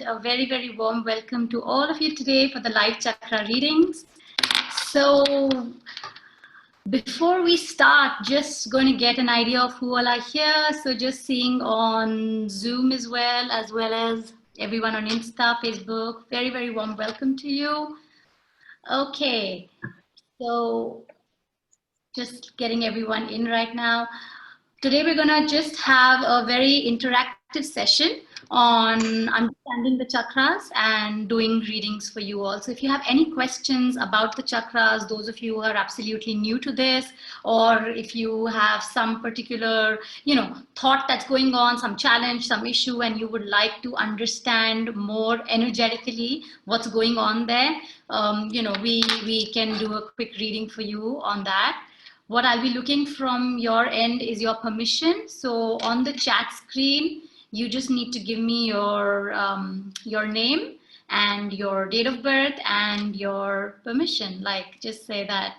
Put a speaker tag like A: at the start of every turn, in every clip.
A: a very, very warm welcome to all of you today for the live chakra readings. So before we start, just going to get an idea of who all are here. So just seeing on Zoom as well as everyone on Insta, Facebook, very, very warm welcome to you. Okay, so just getting everyone in right now. Today we're gonna just have a very interactive session on understanding the chakras and doing readings for you all. So if you have any questions about the chakras, those of you who are absolutely new to this, or if you have some particular, thought that's going on, some challenge, some issue, and you would like to understand more energetically what's going on there, we can do a quick reading for you on that. What I'll be looking from your end is your permission. So on the chat screen, you just need to give me your name and your date of birth and your permission. Like just say that,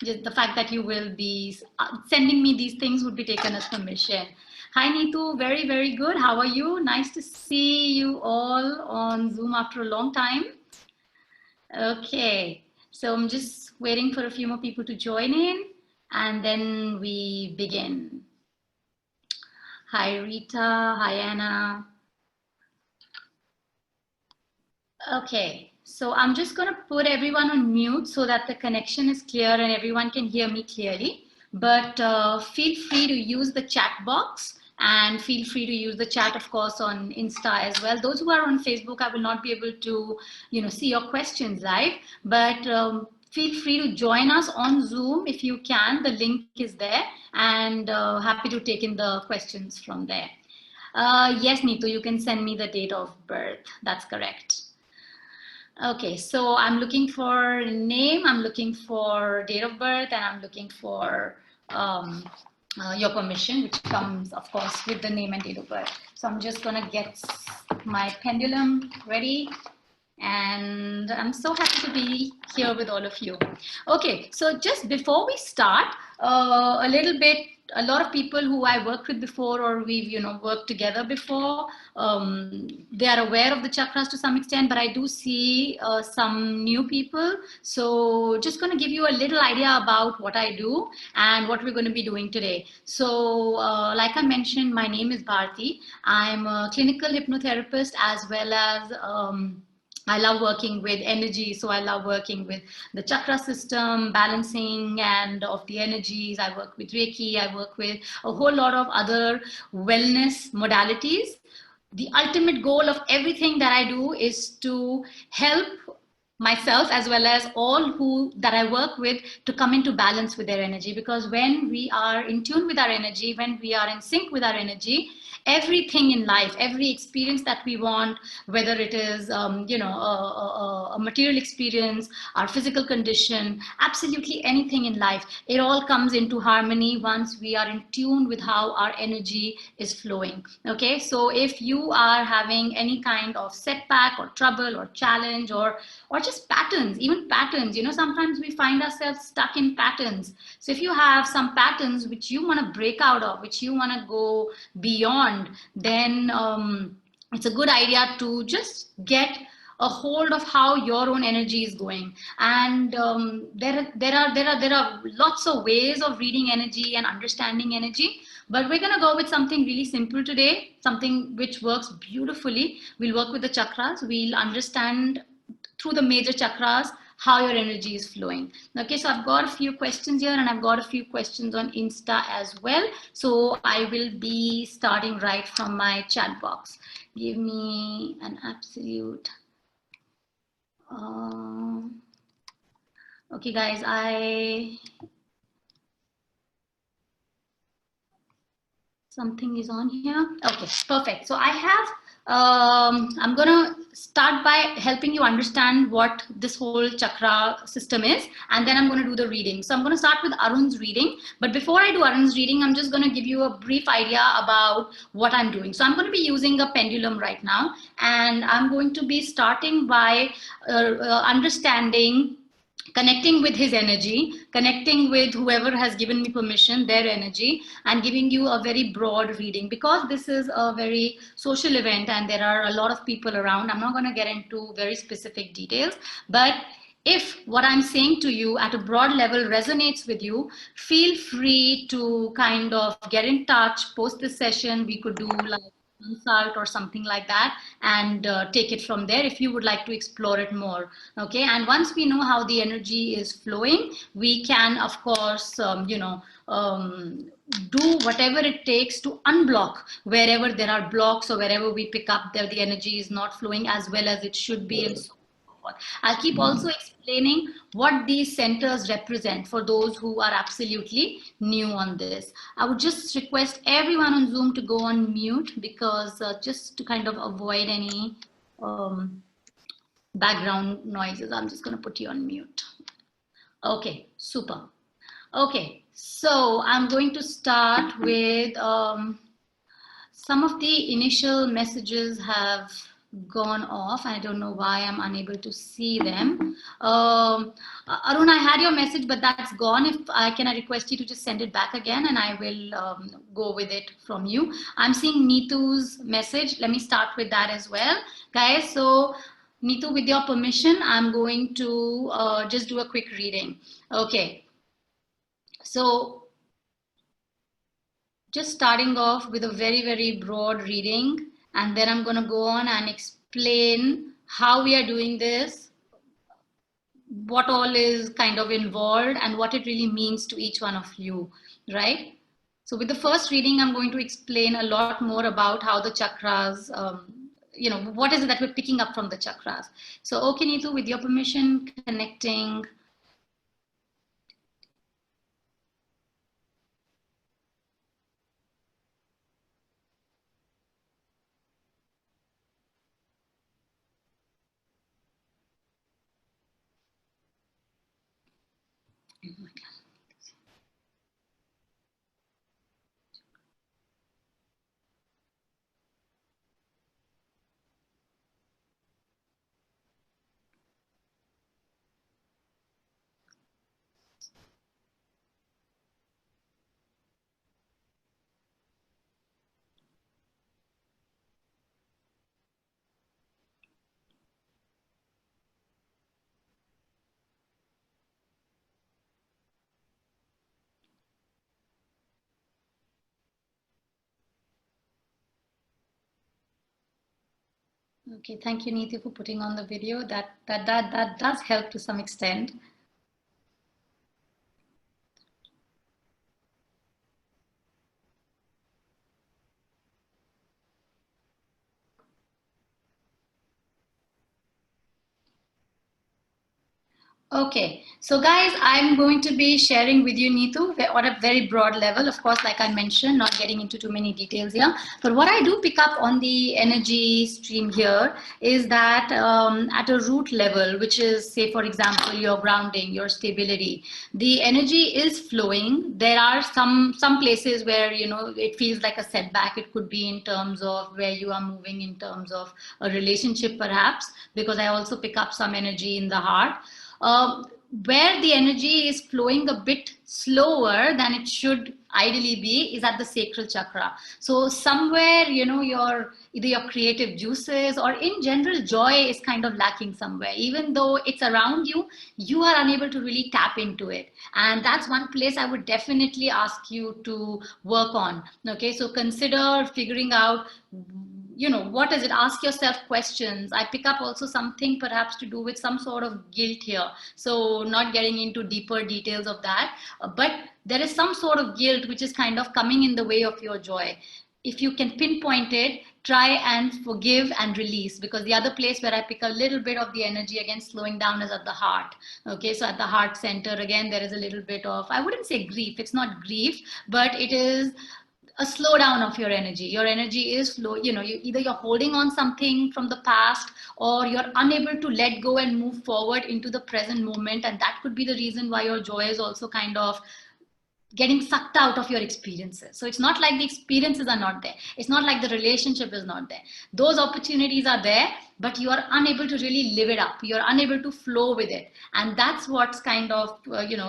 A: just the fact that you will be sending me these things would be taken as permission. Hi Neetu, very, very good. How are you? Nice to see you all on Zoom after a long time. Okay. So I'm just waiting for a few more people to join in and then we begin. Hi Rita, hi Anna. Okay, so I'm just going to put everyone on mute so that the connection is clear and everyone can hear me clearly. But feel free to use the chat box. And feel free to use the chat, of course, on Insta as well. Those who are on Facebook, I will not be able to, see your questions live. But feel free to join us on Zoom if you can. The link is there, and happy to take in the questions from there. Yes, Neetu, you can send me the date of birth. That's correct. Okay, so I'm looking for name, I'm looking for date of birth, and I'm looking for your permission, which comes, of course, with the name and date of birth. So I'm just gonna get my pendulum ready. And I'm so happy to be here with all of you. Okay, so just before we start, a lot of people who I worked with before or we've, worked together before, they are aware of the chakras to some extent, but I do see some new people. So just going to give you a little idea about what I do and what we're going to be doing today. So like I mentioned, my name is Bharti. I'm a clinical hypnotherapist as well as I love working with energy, so I love working with the chakra system, balancing and of the energies. I work with Reiki, I work with a whole lot of other wellness modalities. The ultimate goal of everything that I do is to help myself as well as all that I work with to come into balance with their energy, because when we are in tune with our energy, when we are in sync with our energy, everything in life, every experience that we want, whether it is a material experience, our physical condition, absolutely anything in life, it all comes into harmony once we are in tune with how our energy is flowing. Okay, so if you are having any kind of setback or trouble or challenge or just patterns, even patterns, sometimes we find ourselves stuck in patterns. So if you have some patterns which you want to break out of, which you want to go beyond, then it's a good idea to just get a hold of how your own energy is going. And there are lots of ways of reading energy and understanding energy, but we're going to go with something really simple today, something which works beautifully. We'll work with the chakras. We'll understand through the major chakras how your energy is flowing. Okay, so I've got a few questions here and I've got a few questions on Insta as well. So I will be starting right from my chat box. Give me an absolute. Okay, guys, something is on here. Okay, perfect. So I have, I'm gonna start by helping you understand what this whole chakra system is, and then I'm gonna do the reading. So I'm gonna start with Arun's reading, but before I do Arun's reading, I'm just gonna give you a brief idea about what I'm doing. So I'm gonna be using a pendulum right now, and I'm going to be starting by understanding connecting with his energy, connecting with whoever has given me permission, their energy, and giving you a very broad reading. Because this is a very social event and there are a lot of people around, I'm not going to get into very specific details, but if what I'm saying to you at a broad level resonates with you, feel free to kind of get in touch, post this session. We could do like consult or something like that, and take it from there if you would like to explore it more. Okay, and once we know how the energy is flowing, we can of course do whatever it takes to unblock wherever there are blocks, or wherever we pick up that the energy is not flowing as well as it should be, and so forth. I'll keep also explaining what these centers represent for those who are absolutely new on this. I would just request everyone on Zoom to go on mute, because just to kind of avoid any background noises, I'm just going to put you on mute. Okay, super. Okay, so I'm going to start with some of the initial messages have gone off. I don't know why I'm unable to see them. Arun, I had your message, but that's gone. If I can, I request you to just send it back again, and I will go with it from you. I'm seeing Neetu's message. Let me start with that as well, guys. So Neetu, with your permission, I'm going to just do a quick reading. Okay. So just starting off with a very, very broad reading, and then I'm going to go on and explain how we are doing this, what all is kind of involved, and what it really means to each one of you, right? So with the first reading, I'm going to explain a lot more about how the chakras, what is it that we're picking up from the chakras. So, okay, Neetu, with your permission, connecting. Oh my God. Okay, thank you, Neetu, for putting on the video. That does help to some extent. Okay, so guys, I'm going to be sharing with you, Neetu, on a very broad level. Of course, like I mentioned, not getting into too many details here. But what I do pick up on the energy stream here is that at a root level, which is, say, for example, your grounding, your stability, the energy is flowing. There are some places where, it feels like a setback. It could be in terms of where you are moving in terms of a relationship, perhaps, because I also pick up some energy in the heart. Where the energy is flowing a bit slower than it should ideally be is at the sacral chakra. So somewhere, your either your creative juices or in general joy is kind of lacking somewhere. Even though it's around you, you are unable to really tap into it. And that's one place I would definitely ask you to work on. Okay, so consider figuring out, what is it? Ask yourself questions. I pick up also something perhaps to do with some sort of guilt here. So not getting into deeper details of that, but there is some sort of guilt which is kind of coming in the way of your joy. If you can pinpoint it, try and forgive and release, because the other place where I pick a little bit of the energy again slowing down is at the heart. Okay, so at the heart center, again, there is a little bit of, I wouldn't say grief, it's not grief, but it is a slowdown of your energy. Your energy is flow, you're holding on something from the past, or you're unable to let go and move forward into the present moment. And that could be the reason why your joy is also kind of getting sucked out of your experiences. So it's not like the experiences are not there. It's not like the relationship is not there. Those opportunities are there, but you are unable to really live it up. You're unable to flow with it. And that's what's kind of,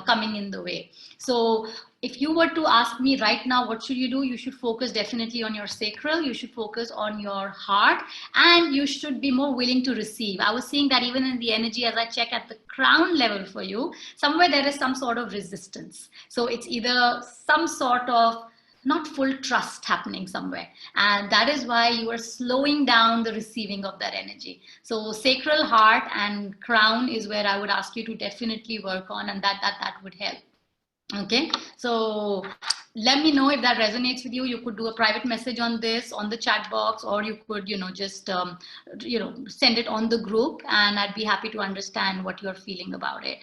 A: coming in the way. So if you were to ask me right now, what should you do? You should focus definitely on your sacral. You should focus on your heart, and you should be more willing to receive. I was seeing that even in the energy, as I check at the crown level for you, somewhere there is some sort of resistance. So it's either some sort of not full trust happening somewhere, and that is why you are slowing down the receiving of that energy. So sacral, heart, and crown is where I would ask you to definitely work on, and that would help. Okay, so let me know if that resonates with you. You could do a private message on this on the chat box, or you could, just, send it on the group, and I'd be happy to understand what you're feeling about it.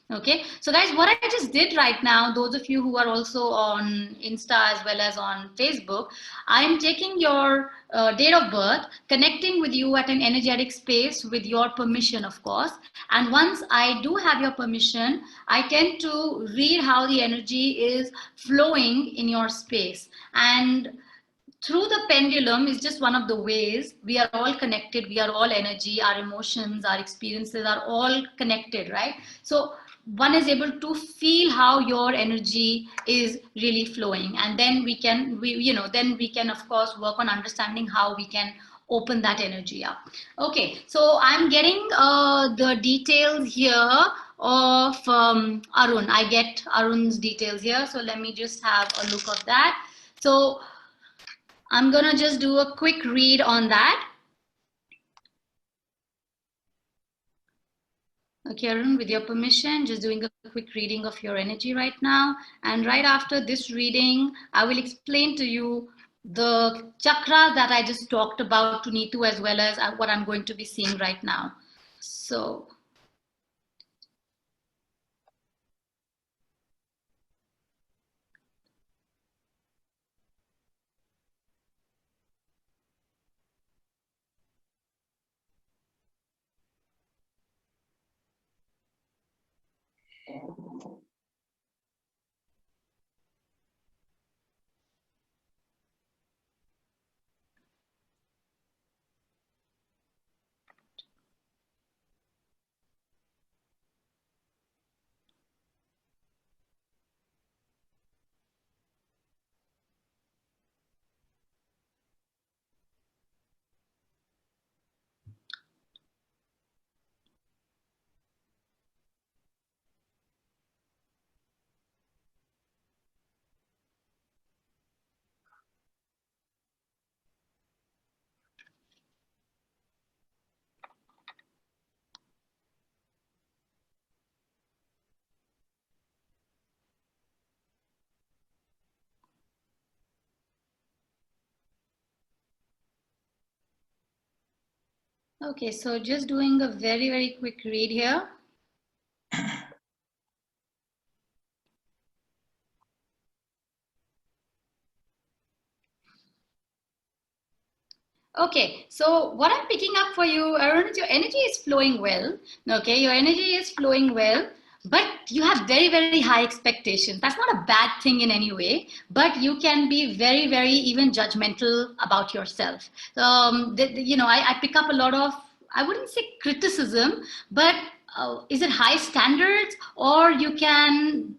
A: Okay, so guys, what I just did right now, those of you who are also on Insta as well as on Facebook, I'm taking your date of birth, connecting with you at an energetic space with your permission, of course. And once I do have your permission, I tend to read how the energy is flowing in your space. And through the pendulum is just one of the ways. We are all connected. We are all energy. Our emotions, our experiences are all connected, right? So one is able to feel how your energy is really flowing, and then we can of course work on understanding how we can open that energy up. Okay, so I'm getting the details here of Arun. I get Arun's details here, so let me just have a look of that. So I'm gonna just do a quick read on that. Okay, Arun, with your permission, just doing a quick reading of your energy right now. And right after this reading, I will explain to you the chakras that I just talked about to Neetu, as well as what I'm going to be seeing right now. So okay, so just doing a very, very quick read here. Okay, so what I'm picking up for you, Arun, is your energy is flowing well. Okay, your energy is flowing well, but you have very, very high expectations. That's not a bad thing in any way, but you can be very, very even judgmental about yourself. I pick up a lot of, I wouldn't say criticism, but is it high standards, or you can,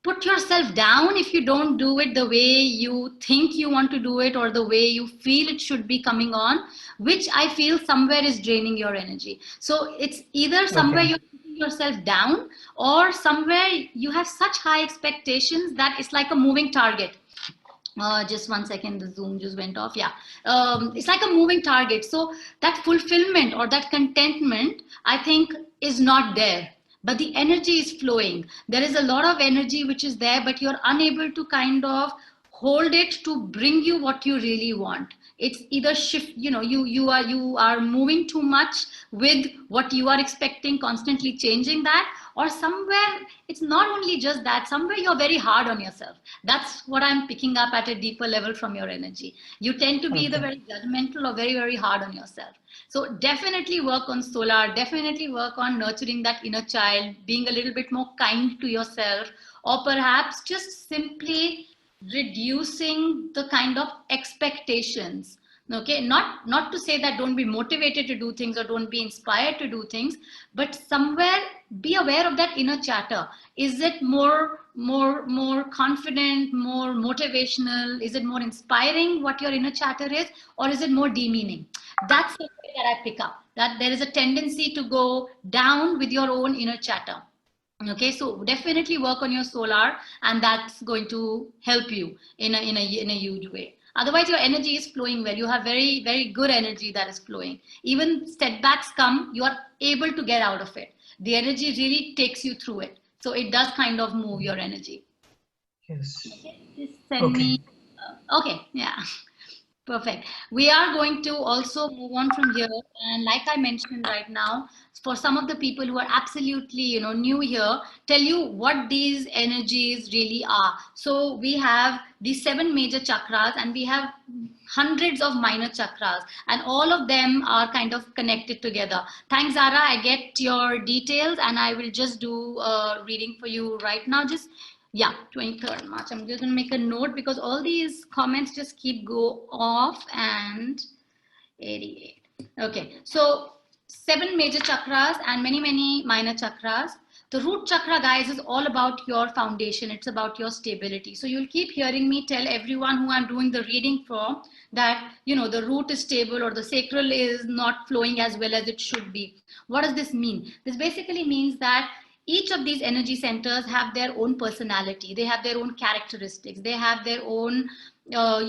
A: put yourself down if you don't do it the way you think you want to do it, or the way you feel it should be coming on, which I feel somewhere is draining your energy. So it's either somewhere you're putting yourself down, or somewhere you have such high expectations that it's like a moving target. Just one second, the Zoom just went off. Yeah, it's like a moving target. So that fulfillment or that contentment, I think, is not there. But the energy is flowing. There is a lot of energy which is there, but you're unable to kind of hold it to bring you what you really want. It's either shift, you are moving too much with what you are expecting, constantly changing that, or somewhere it's not only just that, somewhere you're very hard on yourself. That's what I'm picking up at a deeper level from your energy. You tend to be either very judgmental or very, very hard on yourself. So definitely work on solar, definitely work on nurturing that inner child, being a little bit more kind to yourself, or perhaps just simply reducing the kind of expectations. Okay, not to say that don't be motivated to do things or don't be inspired to do things, but somewhere be aware of that inner chatter. Is it more confident, more motivational? Is it more inspiring what your inner chatter is, or is it more demeaning? That's the way that I pick up, that there is a tendency to go down with your own inner chatter. Okay, so definitely work on your solar, and that's going to help you in a huge way. Otherwise, your energy is flowing well. You have very, very good energy that is flowing. Even setbacks come, you are able to get out of it. The energy really takes you through it. So it does kind of move your energy.
B: Yes.
A: Okay, just send me. Okay, yeah. Perfect. We are going to also move on from here. And like I mentioned right now, for some of the people who are absolutely, new here, tell you what these energies really are. So we have these 7 major chakras, and we have hundreds of minor chakras, and all of them are kind of connected together. Thanks, Zara. I get your details, and I will just do a reading for you right now. Just yeah, 23rd March. I'm just going to make a note because all these comments just keep go off. And 88. Okay, so 7 major chakras and many, many minor chakras. The root chakra, guys, is all about your foundation. It's about your stability. So you'll keep hearing me tell everyone who I'm doing the reading for that, the root is stable or the sacral is not flowing as well as it should be. What does this mean? This basically means that each of these energy centers have their own personality. They have their own characteristics. They have their own, a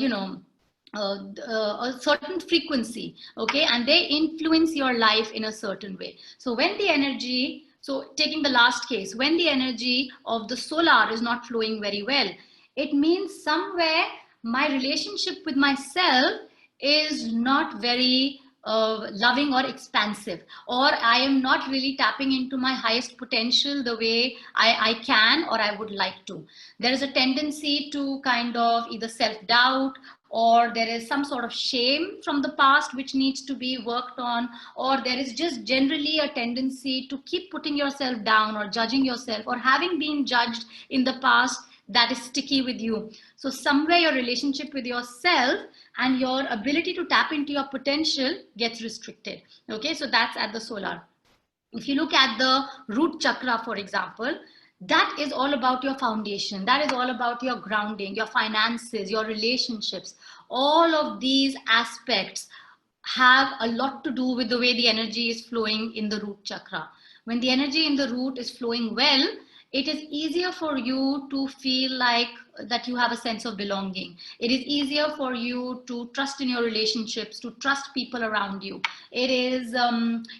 A: certain frequency, okay, and they influence your life in a certain way. So when the energy, so taking the last case, when the energy of the solar is not flowing very well, it means somewhere my relationship with myself is not very loving or expansive, or I am not really tapping into my highest potential the way I can or I would like to. There is a tendency to kind of either self-doubt, or there is some sort of shame from the past which needs to be worked on, or there is just generally a tendency to keep putting yourself down or judging yourself, or having been judged in the past that is sticky with you. So somewhere your relationship with yourself and your ability to tap into your potential gets restricted. Okay, so that's at the solar. If you look at the root chakra, for example, that is all about your foundation. That is all about your grounding, your finances, your relationships. All of these aspects have a lot to do with the way the energy is flowing in the root chakra. When the energy in the root is flowing well, it is easier for you to feel like that you have a sense of belonging. It is easier for you to trust in your relationships, to trust people around you. It is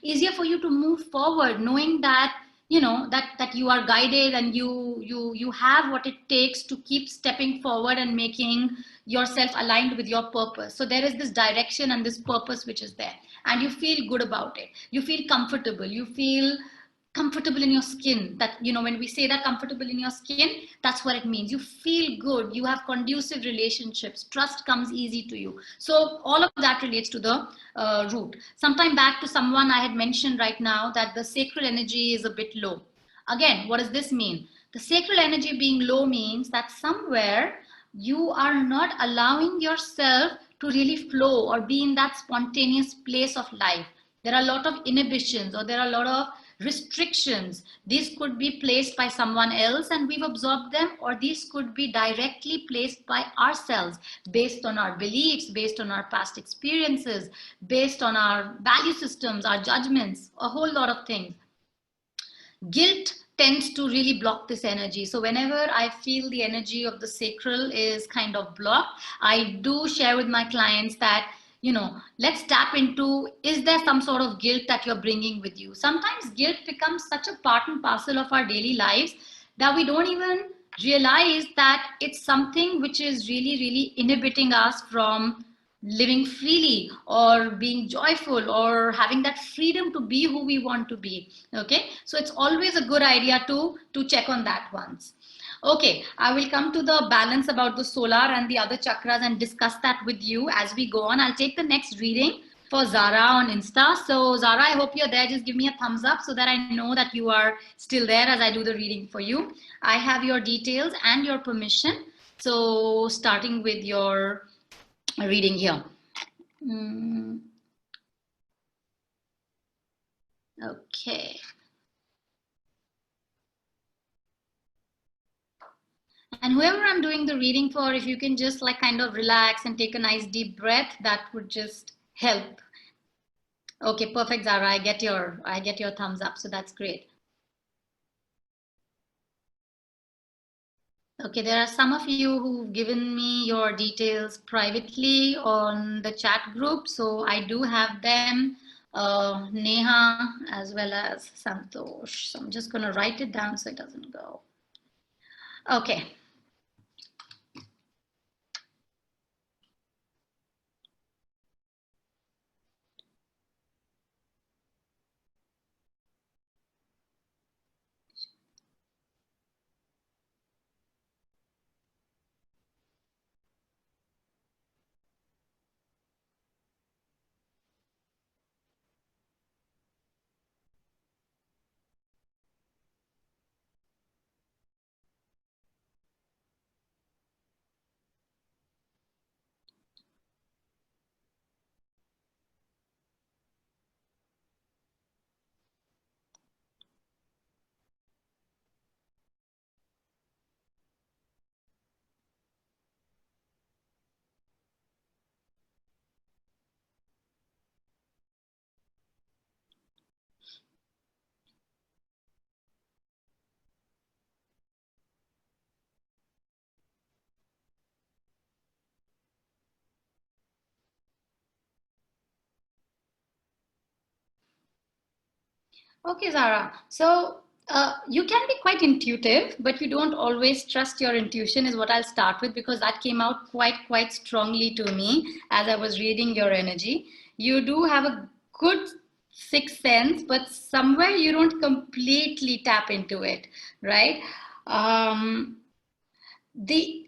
A: easier for you to move forward knowing that that you are guided, and you have what it takes to keep stepping forward and making yourself aligned with your purpose. So there is this direction and this purpose which is there, and you feel good about it. You feel comfortable. You feel comfortable in your skin. That when we say that comfortable in your skin, that's what it means. You feel good. You have conducive relationships. Trust comes easy to you. So all of that relates to the root. Sometime back to someone I had mentioned right now that the sacral energy is a bit low. Again, what does this mean? The sacral energy being low means that somewhere you are not allowing yourself to really flow or be in that spontaneous place of life. There are a lot of inhibitions, or there are a lot of restrictions. These could be placed by someone else and we've absorbed them, or these could be directly placed by ourselves based on our beliefs, based on our past experiences, based on our value systems, our judgments, a whole lot of things. Guilt tends to really block this energy. So whenever I feel the energy of the sacral is kind of blocked, I do share with my clients that let's tap into, is there some sort of guilt that you're bringing with you? Sometimes guilt becomes such a part and parcel of our daily lives that we don't even realize that it's something which is really, really inhibiting us from living freely or being joyful or having that freedom to be who we want to be. Okay, so it's always a good idea to check on that once. Okay, I will come to the balance about the solar and the other chakras and discuss that with you as we go on. I'll take the next reading for Zara on Insta. So Zara, I hope you're there. Just give me a thumbs up so that I know that you are still there as I do the reading for you. I have your details and your permission. So starting with your reading here. Okay. And whoever I'm doing the reading for, if you can just like kind of relax and take a nice deep breath, that would just help. Okay, perfect, Zara. I get your thumbs up, so that's great. Okay, there are some of you who've given me your details privately on the chat group, so I do have them, Neha as well as Santosh. So I'm just going to write it down so it doesn't go. Okay. Okay, Zara. So you can be quite intuitive, but you don't always trust your intuition, is what I'll start with, because that came out quite strongly to me as I was reading your energy. You do have a good sixth sense, but somewhere you don't completely tap into it, right? Um,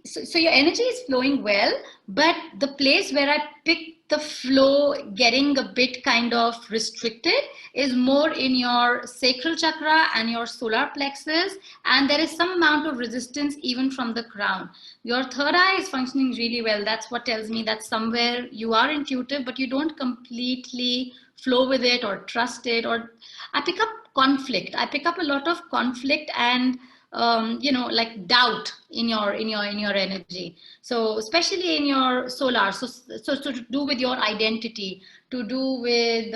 A: so your energy is flowing well, but the place where I picked the flow getting a bit kind of restricted is more in your sacral chakra and your solar plexus, and there is some amount of resistance even from the crown. Your third eye is functioning really well. That's what tells me that somewhere you are intuitive, but you don't completely flow with it or trust it. Or I pick up conflict. I pick up a lot of conflict and like doubt in your energy. So especially in your solar, so to do with your identity, to do with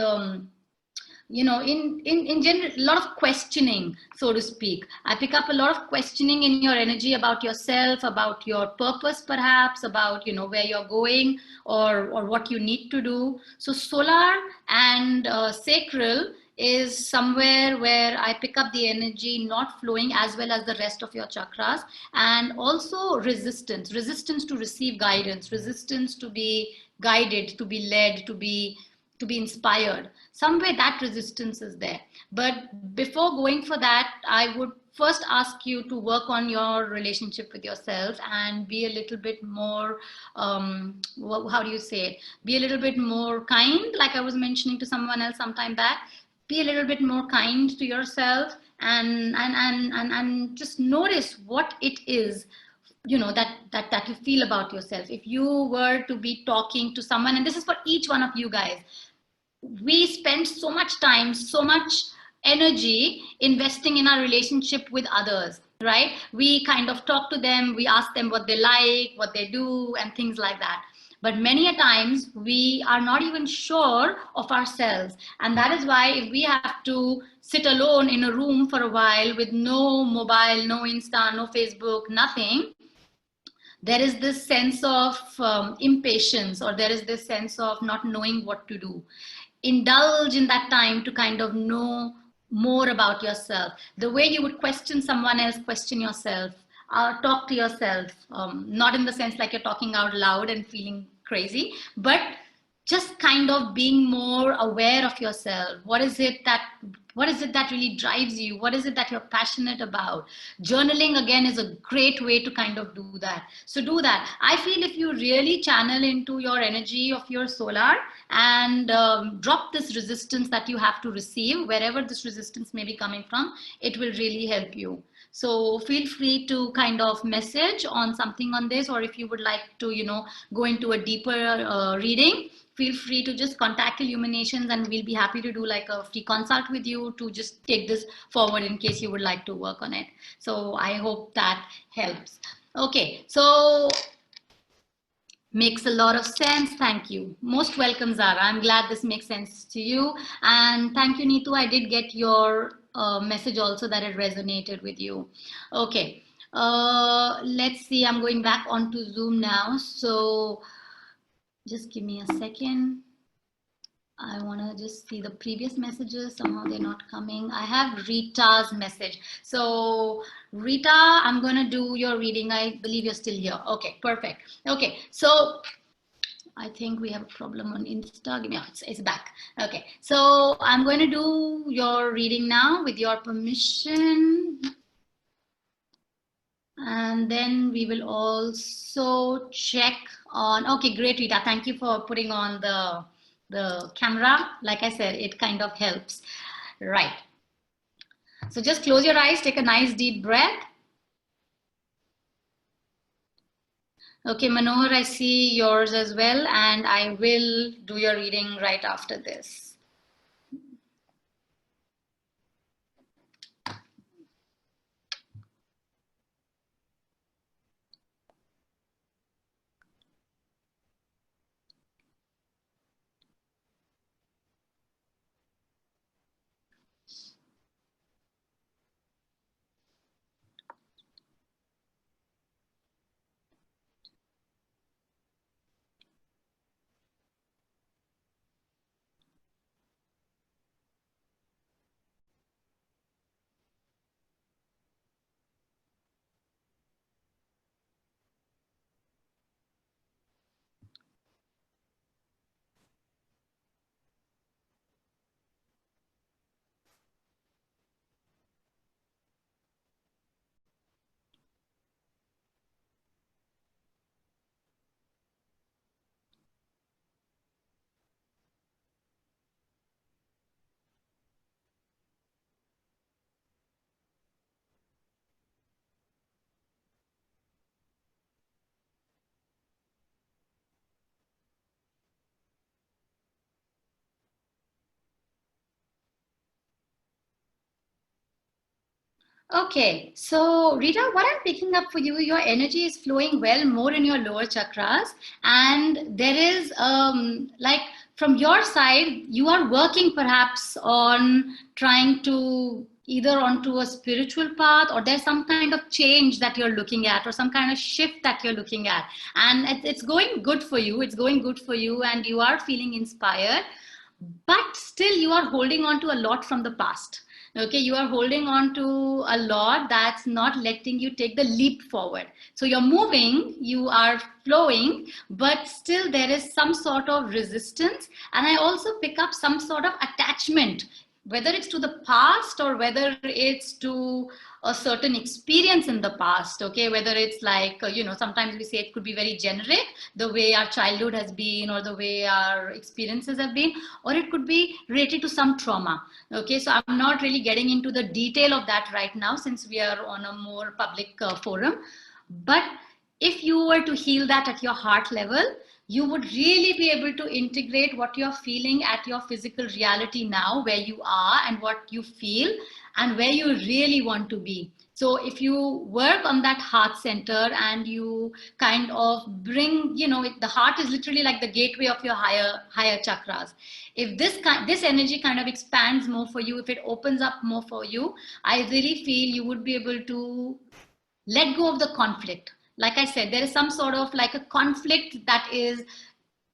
A: in general, a lot of questioning, so to speak. I pick up a lot of questioning in your energy about yourself, about your purpose, perhaps about where you're going or what you need to do. So solar and sacral is somewhere where I pick up the energy not flowing as well as the rest of your chakras, and also resistance to receive guidance, resistance to be guided, to be led, to be inspired. Somewhere that resistance is there. But before going for that, I would first ask you to work on your relationship with yourself and be a little bit more, how do you say it? Be a little bit more kind, like I was mentioning to someone else sometime back. Be a little bit more kind to yourself, and just notice what it is that you feel about yourself. If you were to be talking to someone, and this is for each one of you guys, we spend so much time, so much energy investing in our relationship with others, right? We kind of talk to them, we ask them what they like, what they do, and things like that. But many a times we are not even sure of ourselves. And that is why if we have to sit alone in a room for a while with no mobile, no Insta, no Facebook, nothing, there is this sense of impatience, or there is this sense of not knowing what to do. Indulge in that time to kind of know more about yourself. The way you would question someone else, question yourself. talk to yourself, not in the sense like you're talking out loud and feeling crazy, but just kind of being more aware of yourself. What is it that really drives you? What is it that you're passionate about? Journaling again is a great way to kind of do that. So do that. I feel if you really channel into your energy of your solar and drop this resistance that you have to receive, wherever this resistance may be coming from, it will really help you. So feel free to kind of message on something on this, or if you would like to, go into a deeper reading, feel free to just contact Illuminations and we'll be happy to do like a free consult with you to just take this forward in case you would like to work on it. So I hope that helps. Okay, so makes a lot of sense. Thank you. Most welcome, Zara. I'm glad this makes sense to you. And thank you, Neetu. I did get your message also that it resonated with you. Okay. Let's see. I'm going back onto Zoom now. So just give me a second. I want to just see the previous messages. Somehow they're not coming. I have Rita's message. So Rita, I'm going to do your reading. I believe you're still here. Okay, perfect. Okay, so I think we have a problem on Insta. Yeah, it's back. Okay, so I'm going to do your reading now with your permission. And then we will also check on, okay, great, Rita. Thank you for putting on the camera. Like I said, it kind of helps. Right. So just close your eyes, take a nice deep breath. Okay, Manohar, I see yours as well, and I will do your reading right after this. Okay, so Rita, what I'm picking up for you, your energy is flowing well more in your lower chakras, and there is like from your side, you are working perhaps on trying to either onto a spiritual path, or there's some kind of change that you're looking at, or some kind of shift that you're looking at, and it's going good for you. It's going good for you, and you are feeling inspired, but still you are holding on to a lot from the past. Okay, you are holding on to a lot that's not letting you take the leap forward. So you're moving, you are flowing, but still there is some sort of resistance. And I also pick up some sort of attachment, whether it's to the past or whether it's to a certain experience in the past. Okay, whether it's like sometimes we say it could be very generic, the way our childhood has been or the way our experiences have been, or it could be related to some trauma. Okay, so I'm not really getting into the detail of that right now since we are on a more public forum, but if you were to heal that at your heart level, you would really be able to integrate what you're feeling at your physical reality now, where you are and what you feel and where you really want to be. So if you work on that heart center and you kind of bring, the heart is literally like the gateway of your higher chakras. If this energy kind of expands more for you, if it opens up more for you, I really feel you would be able to let go of the conflict. Like I said, there is some sort of like a conflict that is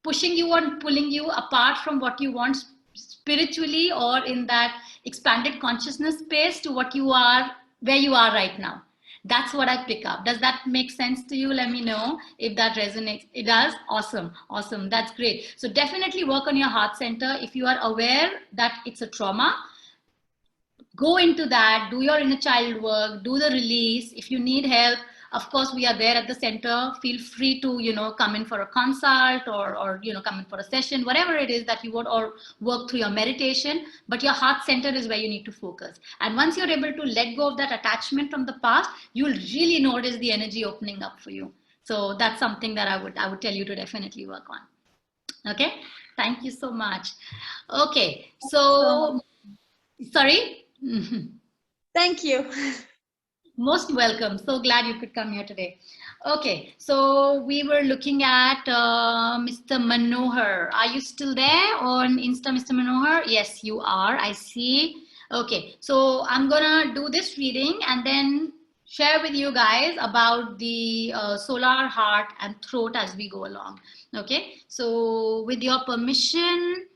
A: pushing you and pulling you apart from what you want spiritually or in that expanded consciousness space to what you are, where you are right now. That's what I pick up. Does that make sense to you? Let me know if that resonates. It does. Awesome. Awesome. That's great. So definitely work on your heart center. If you are aware that it's a trauma, go into that, do your inner child work, do the release. If you need help, of course, we are there at the center. Feel free to, come in for a consult, or come in for a session, whatever it is that you want, or work through your meditation. But your heart center is where you need to focus. And once you're able to let go of that attachment from the past, you'll really notice the energy opening up for you. So that's something that I would tell you to definitely work on. Okay. Thank you so much. Okay. So, sorry.
B: Thank you.
A: Most welcome. So glad you could come here today. Okay, so we were looking at Mr. Manohar. Are you still there on Insta, Mr. Manohar? Yes, you are. I see. Okay, so I'm gonna do this reading and then share with you guys about the solar heart and throat as we go along. Okay, so with your permission,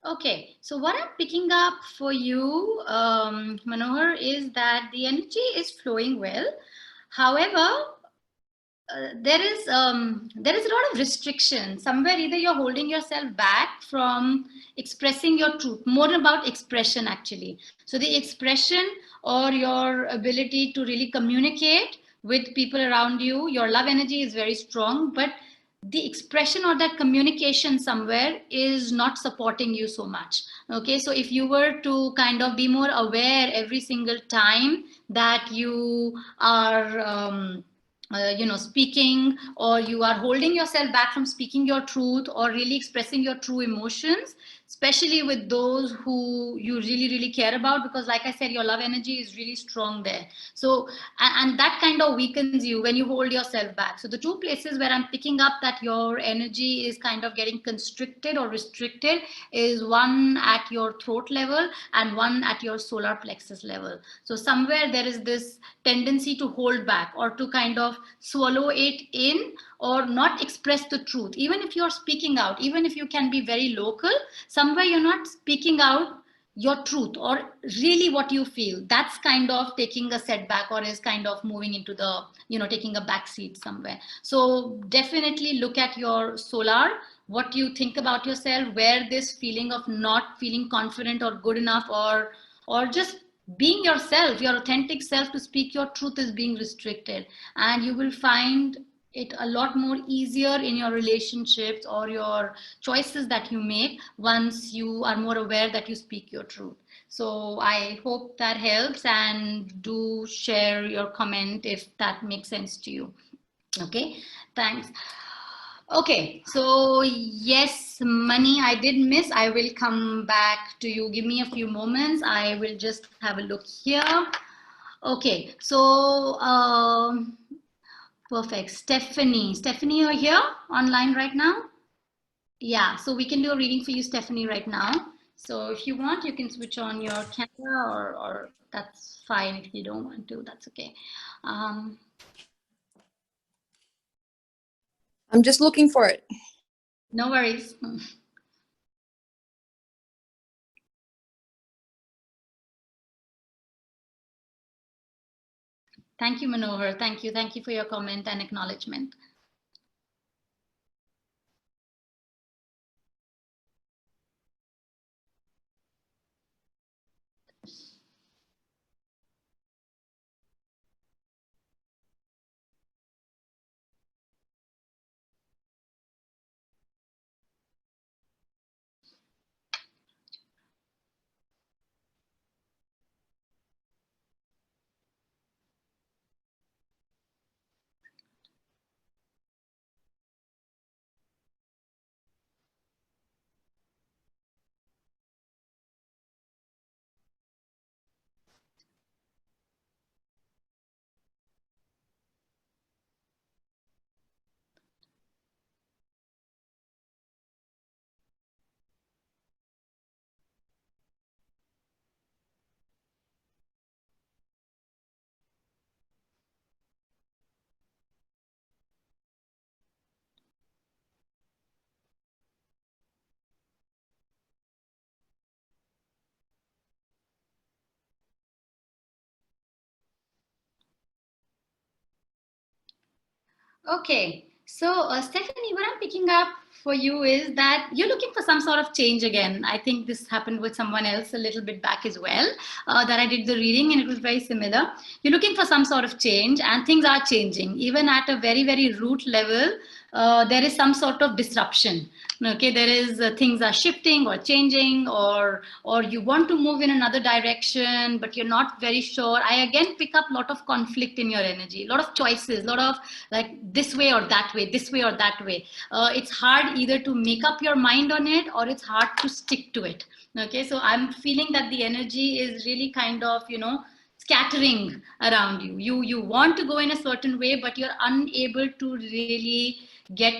A: okay, so what I'm picking up for you, Manohar, is that the energy is flowing well. However, there is a lot of restriction somewhere. Either you're holding yourself back from expressing your truth, more about expression actually. So the expression or your ability to really communicate with people around you, your love energy is very strong, but the expression or that communication somewhere is not supporting you so much. Okay, so if you were to kind of be more aware every single time that you are speaking, or you are holding yourself back from speaking your truth or really expressing your true emotions, especially with those who you really really care about, because like I said, your love energy is really strong there. So and that kind of weakens you when you hold yourself back. So the two places where I'm picking up that your energy is kind of getting constricted or restricted is one at your throat level and one at your solar plexus level. So somewhere there is this tendency to hold back or to kind of swallow it in or not express the truth. Even if you're speaking out, even if you can be very local, somewhere you're not speaking out your truth or really what you feel. That's kind of taking a setback or is kind of moving into the, taking a back seat somewhere. So definitely look at your solar, what you think about yourself, where this feeling of not feeling confident or good enough, or just being yourself, your authentic self, to speak your truth is being restricted. And you will find it a lot more easier in your relationships or your choices that you make once you are more aware that you speak your truth. So I hope that helps, and do share your comment if that makes sense to you. Okay, thanks. Okay, so yes, money I did miss. I will come back to you. Give me a few moments. I will just have a look here. Okay, so perfect. Stephanie, you're here online right now? Yeah, so we can do a reading for you, Stephanie, right now. So if you want, you can switch on your camera, or that's fine. If you don't want to, that's okay.
C: I'm just looking for it.
A: No worries. Thank you, Manohar. Thank you. Thank you for your comment and acknowledgement. Okay, so Stephanie, what I'm picking up for you is that you're looking for some sort of change again. I think this happened with someone else a little bit back as well, that I did the reading and it was very similar. You're looking for some sort of change and things are changing. Even at a very, very root level, there is some sort of disruption. Okay, there is things are shifting or changing, or you want to move in another direction but you're not very sure. I again pick up a lot of conflict in your energy, a lot of choices, a lot of like this way or that way, this way or that way. It's hard either to make up your mind on it or it's hard to stick to it. Okay, so I'm feeling that the energy is really kind of, scattering around you. You want to go in a certain way but you're unable to really get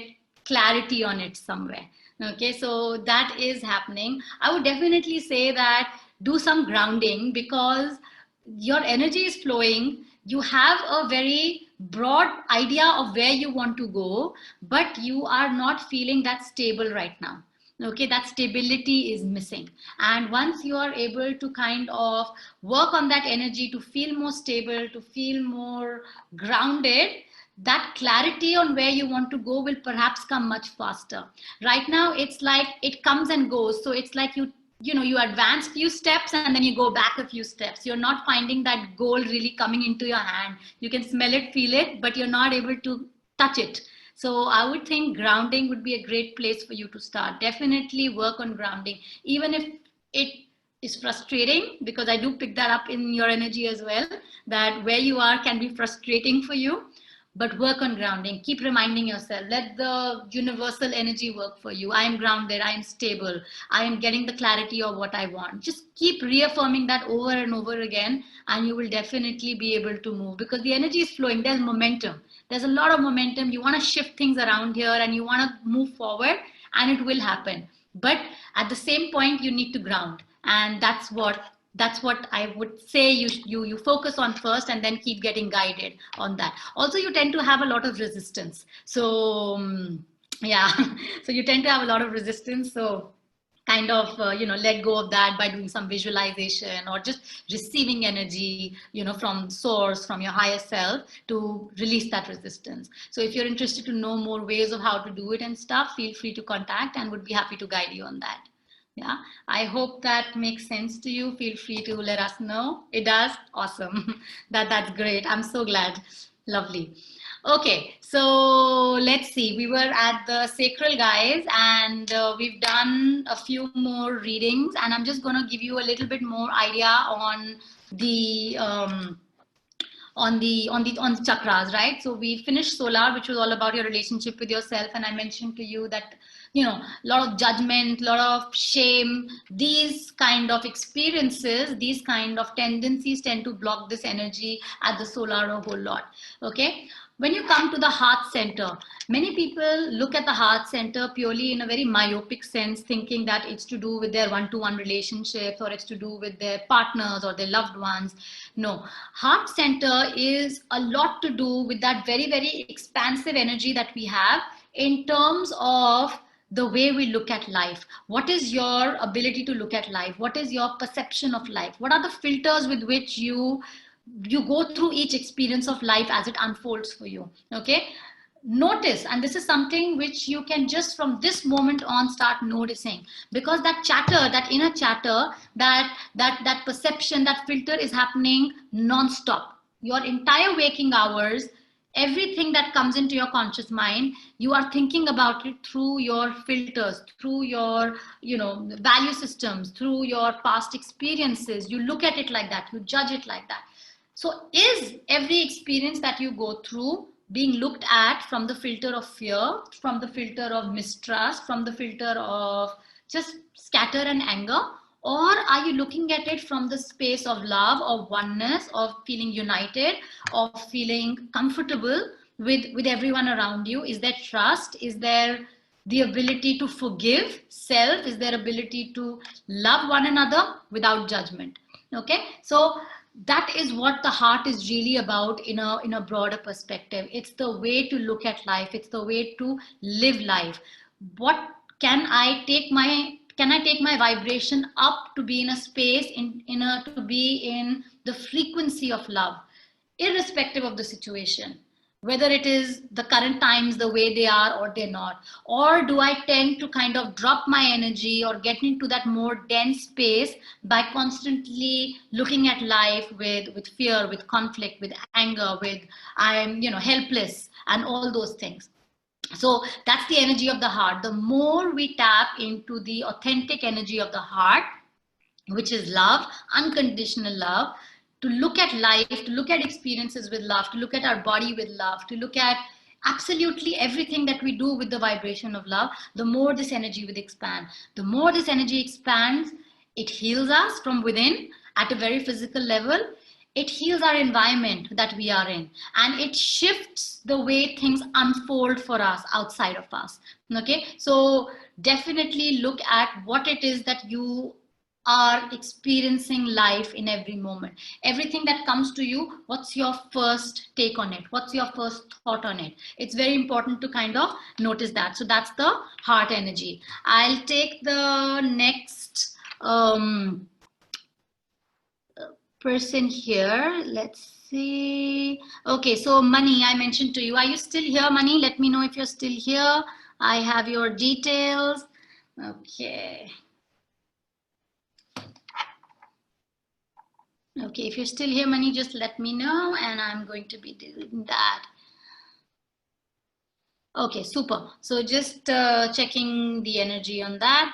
A: clarity on it somewhere. Okay, so that is happening. I would definitely say that do some grounding because your energy is flowing. You have a very broad idea of where you want to go, but you are not feeling that stable right now. Okay, that stability is missing. And once you are able to kind of work on that energy to feel more stable, to feel more grounded, that clarity on where you want to go will perhaps come much faster. Right now it's like it comes and goes, so it's like you advance few steps and then you go back a few steps. You're not finding that goal really coming into your hand. You can smell it, feel it, but you're not able to touch it. So I would think grounding would be a great place for you to start. Definitely work on grounding, even if it is frustrating, because I do pick that up in your energy as well, that where you are can be frustrating for you. But work on grounding. Keep reminding yourself, let the universal energy work for you. I am grounded, I am stable, I am getting the clarity of what I want. Just keep reaffirming that over and over again, and you will definitely be able to move because the energy is flowing. There's momentum. There's a lot of momentum. You want to shift things around here and you want to move forward, and it will happen. But at the same point, you need to ground. And that's what I would say you focus on first and then keep getting guided on that. Also, you tend to have a lot of resistance. So yeah, so you tend to have a lot of resistance. So kind of let go of that by doing some visualization or just receiving energy from source, from your higher self, to release that resistance. So if you're interested to know more ways of how to do it and stuff, feel free to contact and would be happy to guide you on that. Yeah, I hope that makes sense to you. Feel free to let us know. It does. Awesome. That's great. I'm so glad. Lovely. Okay, so let's see. We were at the sacral, guys, and we've done a few more readings, and I'm just going to give you a little bit more idea on the on the chakras, right? So we finished solar, which was all about your relationship with yourself, and I mentioned to you that a lot of judgment, a lot of shame, these kind of experiences, these kind of tendencies tend to block this energy at the solar a whole lot. Okay, when you come to the heart center, many people look at the heart center purely in a very myopic sense, thinking that it's to do with their one-to-one relationships or it's to do with their partners or their loved ones. No, heart center is a lot to do with that very, very expansive energy that we have in terms of the way we look at life. What is your ability to look at life? What is your perception of life? What are the filters with which you go through each experience of life as it unfolds for you? Okay, notice, and this is something which you can just from this moment on start noticing, because that chatter, that inner chatter, that perception, that filter is happening non-stop. Your entire waking hours, everything that comes into your conscious mind, you are thinking about it through your filters, through your value systems, through your past experiences. You look at it like that, you judge it like that. So is every experience that you go through being looked at from the filter of fear, from the filter of mistrust, from the filter of just scatter and anger? Or are you looking at it from the space of love, of oneness, of feeling united, of feeling comfortable with everyone around you? Is there trust? Is there the ability to forgive self? Is there ability to love one another without judgment? Okay, so that is what the heart is really about in a broader perspective. It's the way to look at life. It's the way to live life. What can I take my vibration up to be in a space to be in the frequency of love, irrespective of the situation? whether it is the current times the way they are or they're not? Or do I tend to kind of drop my energy or get into that more dense space by constantly looking at life with fear, with conflict, with anger, with I'm, helpless and all those things? So that's the energy of the heart. The more we tap into the authentic energy of the heart, which is love, unconditional love, to look at life, to look at experiences with love, to look at our body with love, to look at absolutely everything that we do with the vibration of love, the more this energy will expand. The more this energy expands, it heals us from within at a very physical level. It heals our environment that we are in, and it shifts the way things unfold for us outside of us. Okay, so definitely look at what it is that you are experiencing life in every moment. Everything that comes to you, what's your first take on it? What's your first thought on it? It's very important to kind of notice that. So that's the heart energy. I'll take the next person here. Let's see. Okay, so Money, I mentioned to you. Are you still here, Money? Let me know if you're still here. I have your details. Okay. Okay, if you're still here, Money, just let me know and I'm going to be doing that. Okay, super. So just checking the energy on that.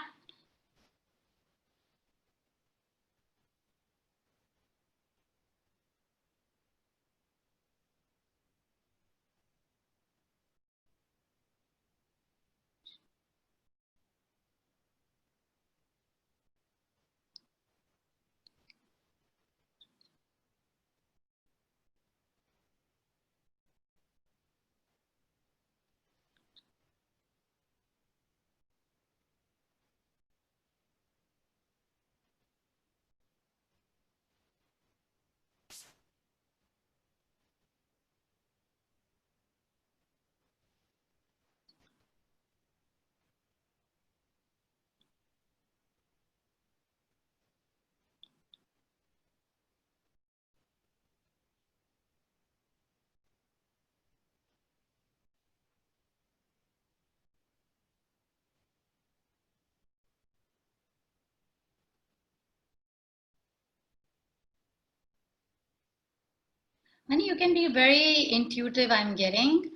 A: Money, you can be very intuitive, I'm getting.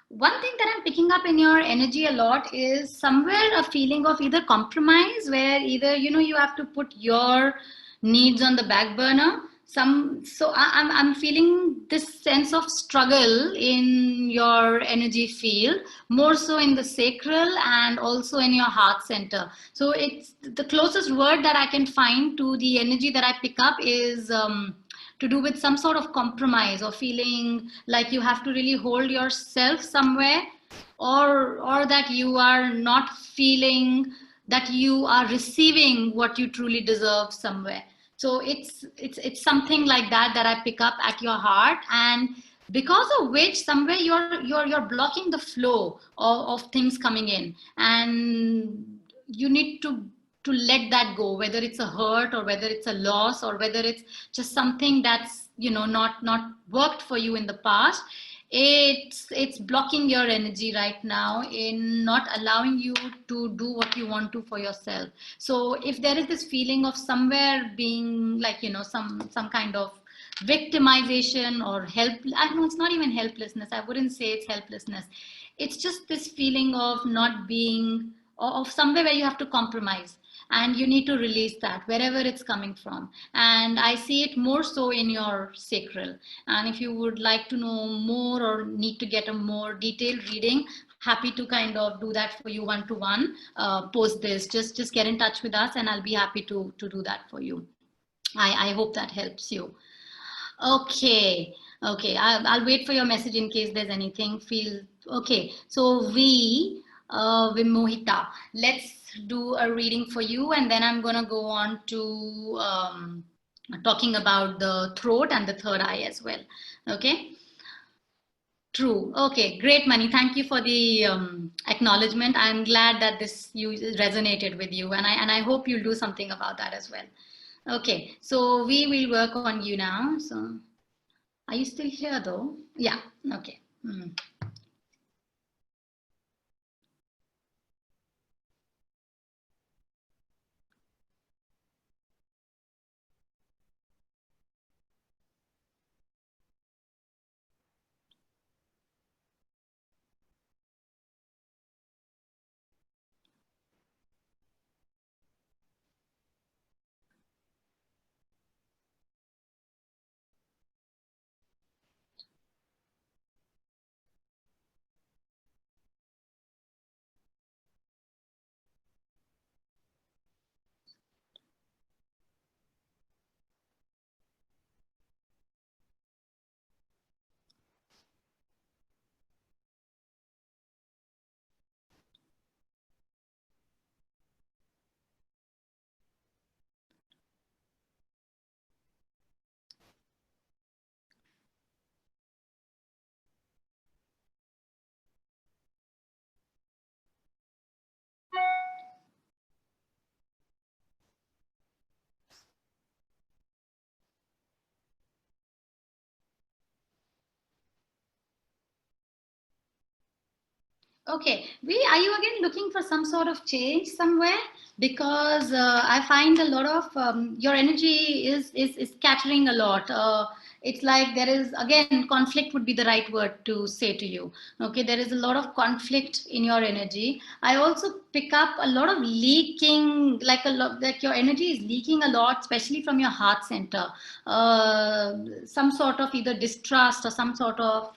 A: One thing that I'm picking up in your energy a lot is somewhere a feeling of either compromise, where either you have to put your needs on the back burner. I'm feeling this sense of struggle in your energy field, more so in the sacral and also in your heart center. So it's the closest word that I can find to the energy that I pick up is to do with some sort of compromise, or feeling like you have to really hold yourself somewhere, or that you are not feeling that you are receiving what you truly deserve somewhere. So it's something like that that I pick up at your heart, and because of which somewhere you're blocking the flow of things coming in, and you need to let that go, whether it's a hurt or whether it's a loss or whether it's just something that's not worked for you in the past. It's blocking your energy right now in not allowing you to do what you want to for yourself. So if there is this feeling of somewhere being like some kind of victimization or help, I know it's not even helplessness, I wouldn't say it's helplessness, it's just this feeling of not being, of somewhere where you have to compromise, and you need to release that wherever it's coming from. And I see it more so in your sacral. And if you would like to know more or need to get a more detailed reading, happy to kind of do that for you one-to-one. Post this, just get in touch with us and I'll be happy to do that for you. I hope that helps you. Okay, I'll wait for your message in case there's anything. Feel okay. So Vimohita, let's do a reading for you, and then I'm gonna go on to talking about the throat and the third eye as well. Okay. True. Okay, great, Mani. Thank you for the acknowledgement. I'm glad that this you resonated with you, and I hope you'll do something about that as well. Okay, so we will work on you now. So, are you still here though? Yeah. Okay. Hmm. Okay, we are you again looking for some sort of change somewhere? Because I find a lot of your energy is scattering a lot. It's like there is again conflict would be the right word to say to you. Okay, there is a lot of conflict in your energy. I also pick up a lot of leaking, like a lot like your energy is leaking a lot, especially from your heart center. Some sort of either distrust or some sort of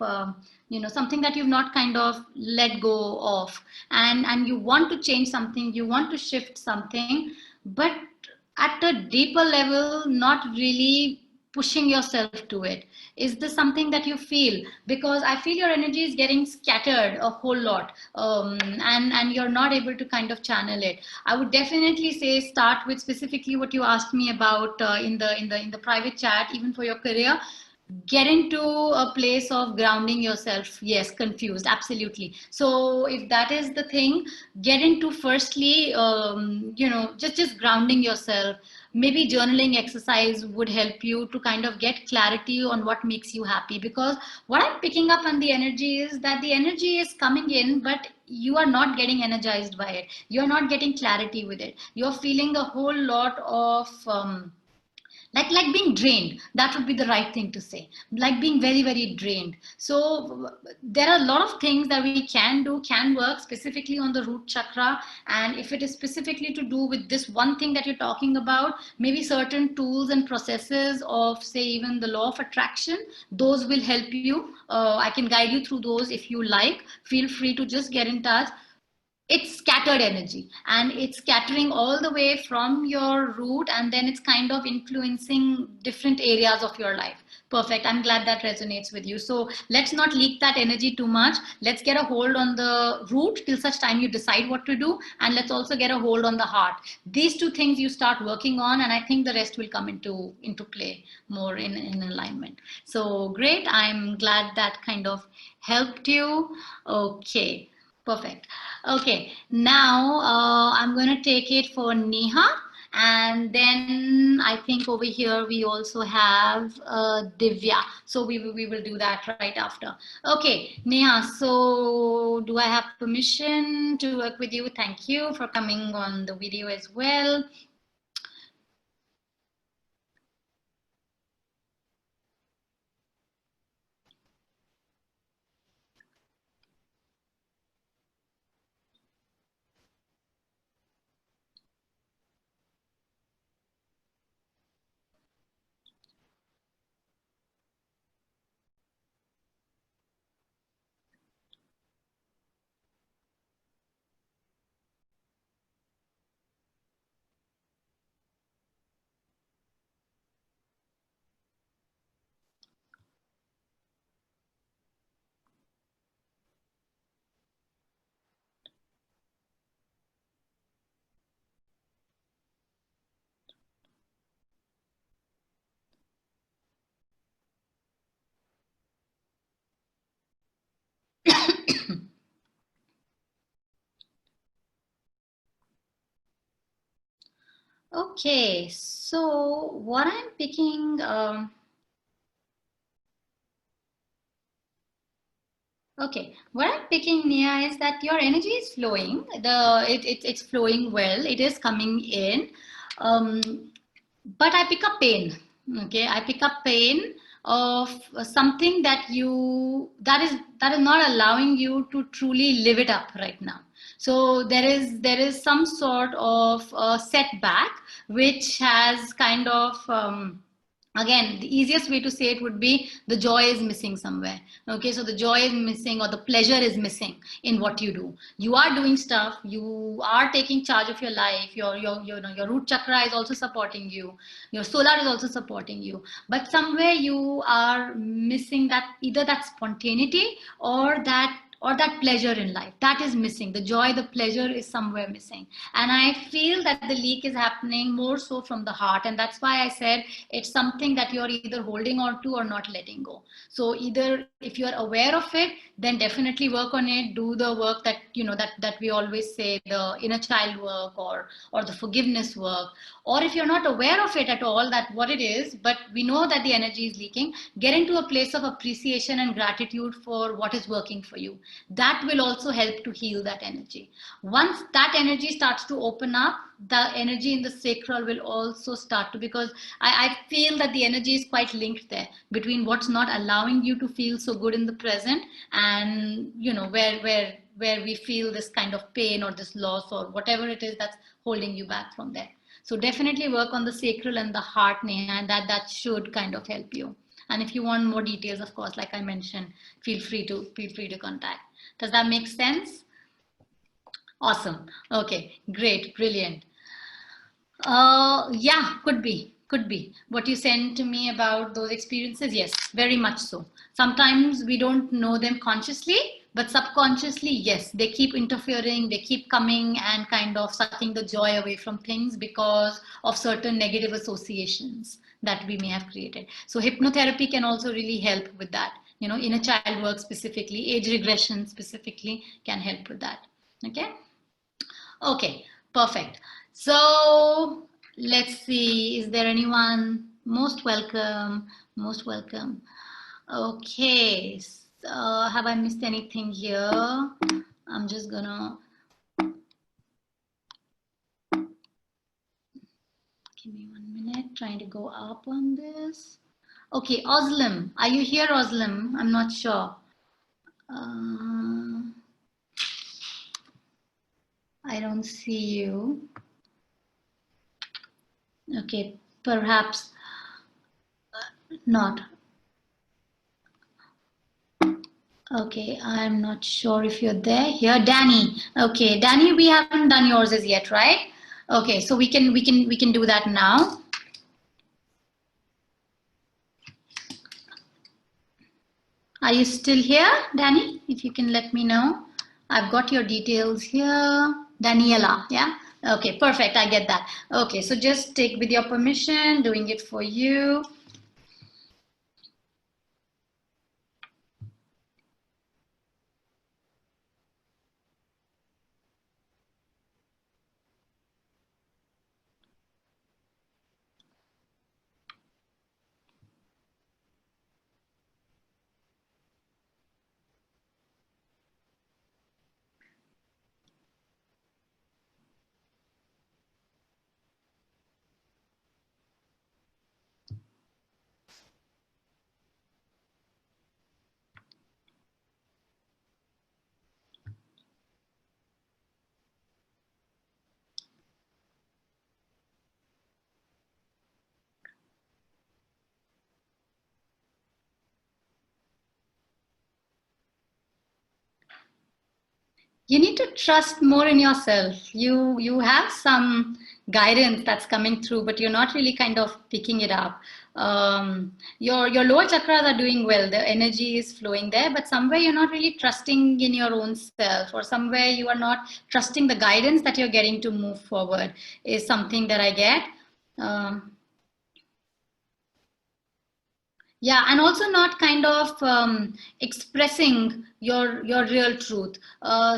A: something that you've not kind of let go of, and you want to change something, you want to shift something, but at a deeper level not really pushing yourself to it. Is this something that you feel? Because I feel your energy is getting scattered a whole lot, and you're not able to kind of channel it. I would definitely say start with specifically what you asked me about in the private chat, even for your career. Get into a place of grounding yourself. Yes, confused, absolutely. So if that is the thing, get into firstly just grounding yourself. Maybe journaling exercise would help you to kind of get clarity on what makes you happy, because what I'm picking up on the energy is that the energy is coming in, but you are not getting energized by it, you're not getting clarity with it, you're feeling a whole lot of like being drained. That would be the right thing to say, like being very very drained. So there are a lot of things that we can do, can work specifically on the root chakra. And if it is specifically to do with this one thing that you're talking about, maybe certain tools and processes of, say, even the law of attraction, those will help you. I can guide you through those if you like. Feel free to just get in touch. It's scattered energy, and it's scattering all the way from your root, and then it's kind of influencing different areas of your life. Perfect, I'm glad that resonates with you. So let's not leak that energy too much. Let's get a hold on the root till such time you decide what to do, and let's also get a hold on the heart. These two things you start working on, and I think the rest will come into play more in alignment. So great, I'm glad that kind of helped you. Okay. Perfect. Okay, now I'm going to take it for Neha. And then I think over here we also have Divya. So we will do that right after. Okay, Neha, so do I have permission to work with you? Thank you for coming on the video as well. Okay, so what I'm picking, okay, what I'm picking, Nia, is that your energy is flowing. It's flowing well. It is coming in, um, but I pick up pain. Okay, I pick up pain of something that is not allowing you to truly live it up right now. So there is some sort of setback which has kind of again, the easiest way to say it would be the joy is missing somewhere. Okay, so the joy is missing or the pleasure is missing in what you do. You are doing stuff, you are taking charge of your life, your root chakra is also supporting you, your solar is also supporting you, but somewhere you are missing that, either that spontaneity or that pleasure in life. That is missing. The joy, the pleasure is somewhere missing. And I feel that the leak is happening more so from the heart. And that's why I said it's something that you're either holding on to or not letting go. So either if you're aware of it, then definitely work on it. Do the work that, that we always say, the inner child work or the forgiveness work. Or if you're not aware of it at all, that what it is, but we know that the energy is leaking, get into a place of appreciation and gratitude for what is working for you. That will also help to heal that energy. Once that energy starts to open up, the energy in the sacral will also start to, because I feel that the energy is quite linked there between what's not allowing you to feel so good in the present, and where we feel this kind of pain or this loss or whatever it is that's holding you back from there. So definitely work on the sacral and the heart, Neha, and that should kind of help you. And if you want more details, of course, like I mentioned, feel free to contact. Does that make sense? Awesome. Okay, great, brilliant. Yeah, could be. What you sent to me about those experiences, yes, very much so. Sometimes we don't know them consciously, but subconsciously, yes, they keep interfering, they keep coming and kind of sucking the joy away from things because of certain negative associations that we may have created. So hypnotherapy can also really help with that. Inner child work specifically, age regression specifically can help with that. Okay. Okay, perfect. So let's see, is there anyone? Most welcome, most welcome. Okay, so have I missed anything here? I'm just gonna, give me 1 minute, trying to go up on this. Okay, Oslam, are you here, Oslam? I'm not sure. I don't see you. Okay, perhaps not. Okay, I'm not sure if you're there. Here, Danny. Okay, Danny, we haven't done yours as yet, right? Okay, so we can do that now. Are you still here, Danny? If you can let me know. I've got your details here. Daniela, yeah? Okay, perfect. I get that. Okay, so just take with your permission, doing it for you. You need to trust more in yourself. You have some guidance that's coming through, but you're not really kind of picking it up. Your lower chakras are doing well. The energy is flowing there, but somewhere you're not really trusting in your own self, or somewhere you are not trusting the guidance that you're getting to move forward. Is something that I get. Um, Yeah, and also not kind of expressing your real truth.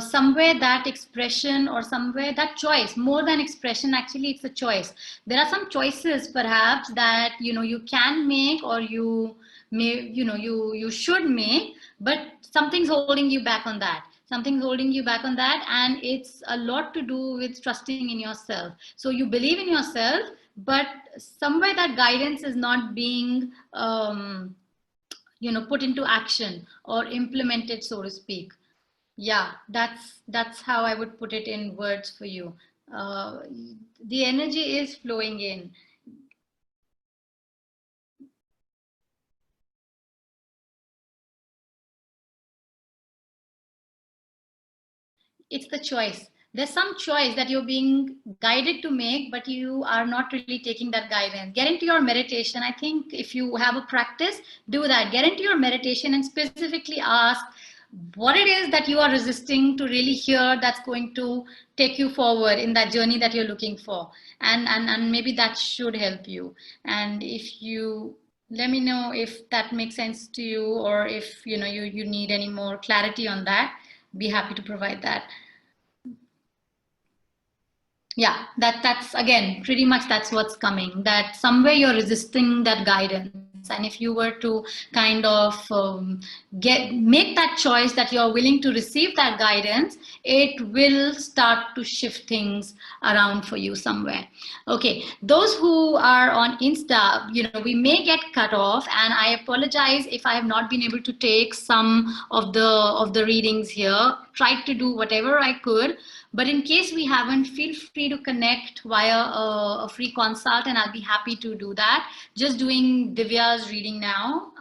A: Somewhere that expression or somewhere that choice, more than expression, actually it's a choice. There are some choices perhaps that you can make, or you may you should make, but something's holding you back on that. Something's holding you back on that, and it's a lot to do with trusting in yourself. So you believe in yourself, but somewhere that guidance is not being put into action or implemented, so to speak. Yeah, that's how I would put it in words for you. uh, the energy is flowing in. It's the choice. There's some choice that you're being guided to make, but you are not really taking that guidance. Get into your meditation. I think if you have a practice, do that. Get into your meditation and specifically ask what it is that you are resisting to really hear, that's going to take you forward in that journey that you're looking for. And maybe that should help you. And if you let me know if that makes sense to you, or if you need any more clarity on that, be happy to provide that. Yeah, that's again pretty much that's what's coming, that somewhere you're resisting that guidance. And if you were to kind of get make that choice that you're willing to receive that guidance, it will start to shift things around for you somewhere. Okay, those who are on Insta, we may get cut off, and I apologize if I have not been able to take some of the readings here. Tried to do whatever I could, but in case we haven't, feel free to connect via a free consult, and I'll be happy to do that. Just doing Divya's reading now.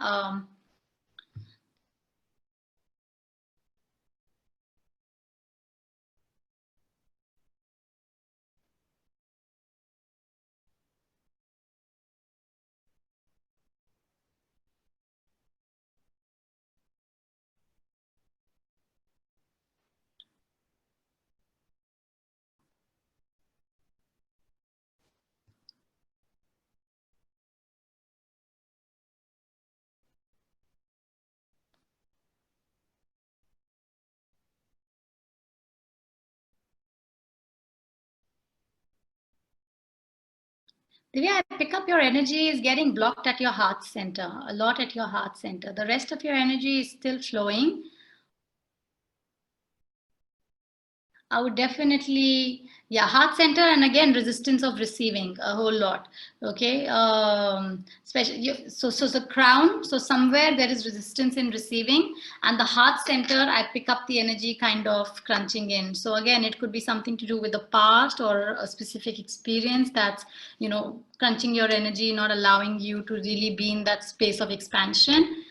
A: Divya, I pick up your energy is getting blocked at your heart center, a lot at your heart center. The rest of your energy is still flowing. I would definitely, yeah, heart center, and again resistance of receiving a whole lot. Okay, especially so the crown. So somewhere there is resistance in receiving, and the heart center, I pick up the energy kind of crunching in. So again, it could be something to do with the past or a specific experience that's crunching your energy, not allowing you to really be in that space of expansion.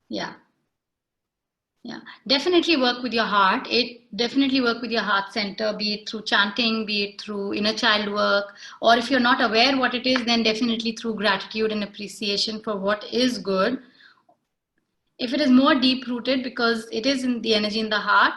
A: Yeah. Yeah, definitely work with your heart. It definitely work with your heart center, be it through chanting, be it through inner child work, or if you're not aware what it is, then definitely through gratitude and appreciation for what is good. If it is more deep rooted, because it is in the energy in the heart,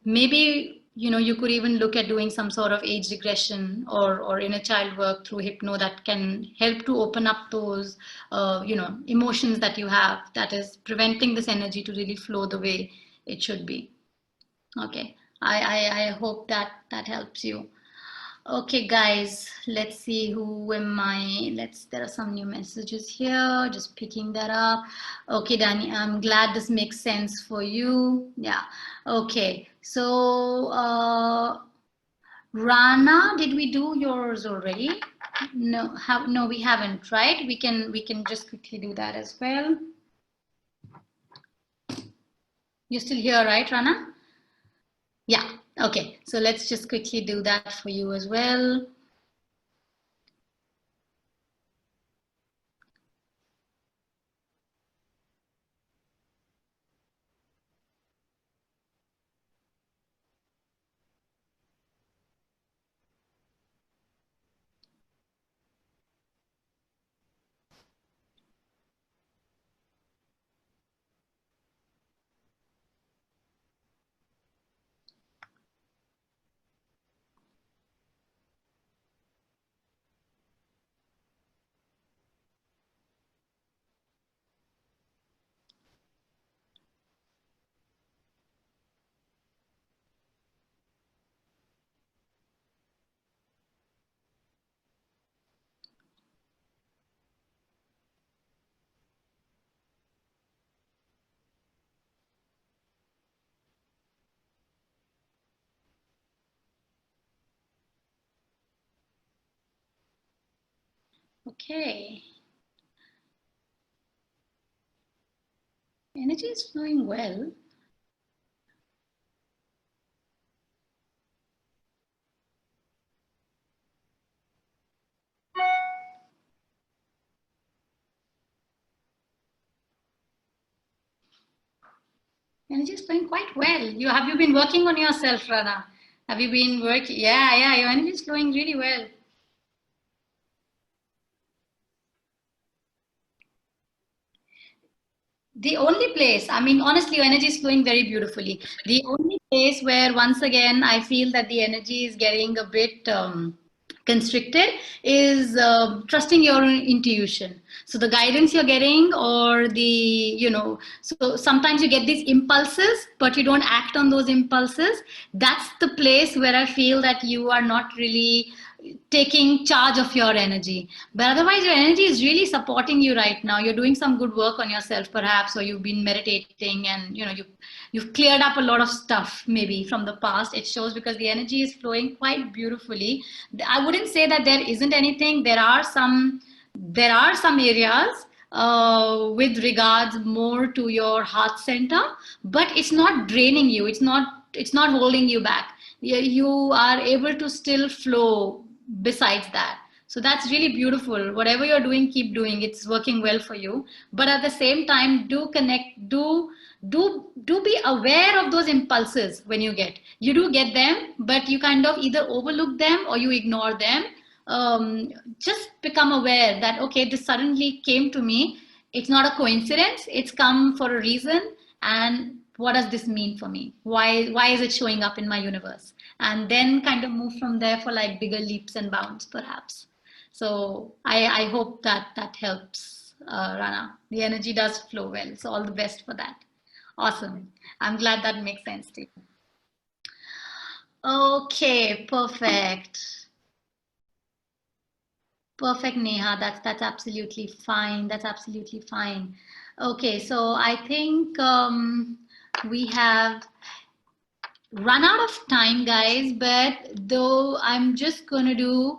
A: maybe you could even look at doing some sort of age regression or inner child work through hypno that can help to open up those emotions that you have, that is preventing this energy to really flow the way it should be. Okay, I hope that helps you. Okay, guys, let's see, who am I? There are some new messages here, just picking that up. Okay, Danny, I'm glad this makes sense for you. Yeah. Okay, so Rana, did we do yours already? No, we haven't, right? We can just quickly do that as well. You're still here, right, Rana? Yeah. Okay, so let's just quickly do that for you as well. Okay. Energy is flowing well. Energy is flowing quite well. Have you been working on yourself, Rana? Have you been working? Yeah, your energy is flowing really well. The only place, I mean, honestly, your energy is flowing very beautifully. The only place where, once again, I feel that the energy is getting a bit constricted is trusting your intuition. So the guidance you're getting, or so sometimes you get these impulses, but you don't act on those impulses. That's the place where I feel that you are not really taking charge of your energy. But otherwise, your energy is really supporting you right now. You're doing some good work on yourself, perhaps, or you've been meditating, and you've cleared up a lot of stuff maybe from the past. It shows because the energy is flowing quite beautifully. I wouldn't say that there isn't anything. There are some areas with regards more to your heart center, but it's not draining you. It's not holding you back. You are able to still flow besides that. So that's really beautiful. Whatever you're doing, keep doing. It's working well for you. But at the same time, do connect, do be aware of those impulses. When you do get them, but you kind of either overlook them or you ignore them. Just become aware that, okay, this suddenly came to me. It's not a coincidence. It's come for a reason. And what does this mean for me? Why is it showing up in my universe? And then kind of move from there for like bigger leaps and bounds, perhaps. So I hope that helps, Rana. The energy does flow well. So all the best for that. Awesome. I'm glad that makes sense to you. Okay, perfect. Perfect, Neha. That's absolutely fine. That's absolutely fine. Okay, so I think we have run out of time, guys, but though I'm just gonna do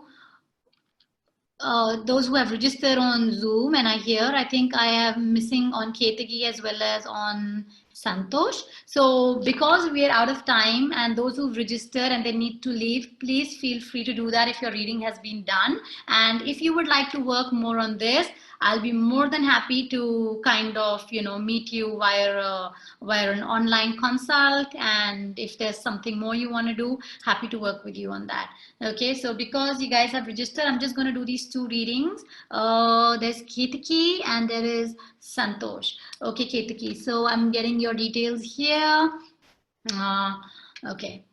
A: those who have registered on Zoom, and I think I am missing on Ketagi as well as on Santosh. So because we are out of time, and those who've registered and they need to leave, please feel free to do that if your reading has been done. And if you would like to work more on this, I'll be more than happy to kind of, meet you via an online consult. And if there's something more you want to do, happy to work with you on that. Okay, so because you guys have registered, I'm just going to do these two readings. There's Ketaki and there is Santosh. Okay, Ketaki. So I'm getting your details here. Okay.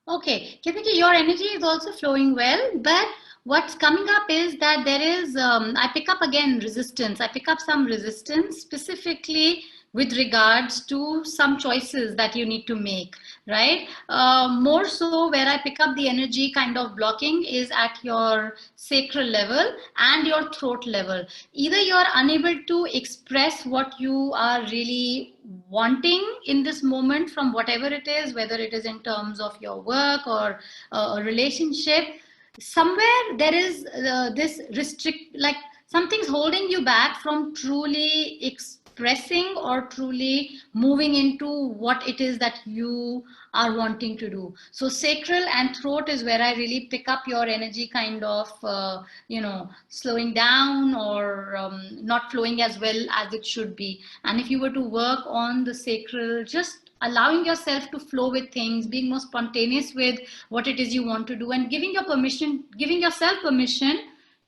A: Okay, Kitaki, your energy is also flowing well, but what's coming up is that there is, I pick up again resistance. I pick up some resistance specifically with regards to some choices that you need to make, right? More so, where I pick up the energy kind of blocking is at your sacral level and your throat level. Either you're unable to express what you are really wanting in this moment from whatever it is, whether it is in terms of your work or a relationship. Somewhere there is this restrict, like something's holding you back from truly expressing or truly moving into what it is that you are wanting to do. So sacral and throat is where I really pick up your energy kind of slowing down or not flowing as well as it should be. And if you were to work on the sacral, just allowing yourself to flow with things, being more spontaneous with what it is you want to do, and giving yourself permission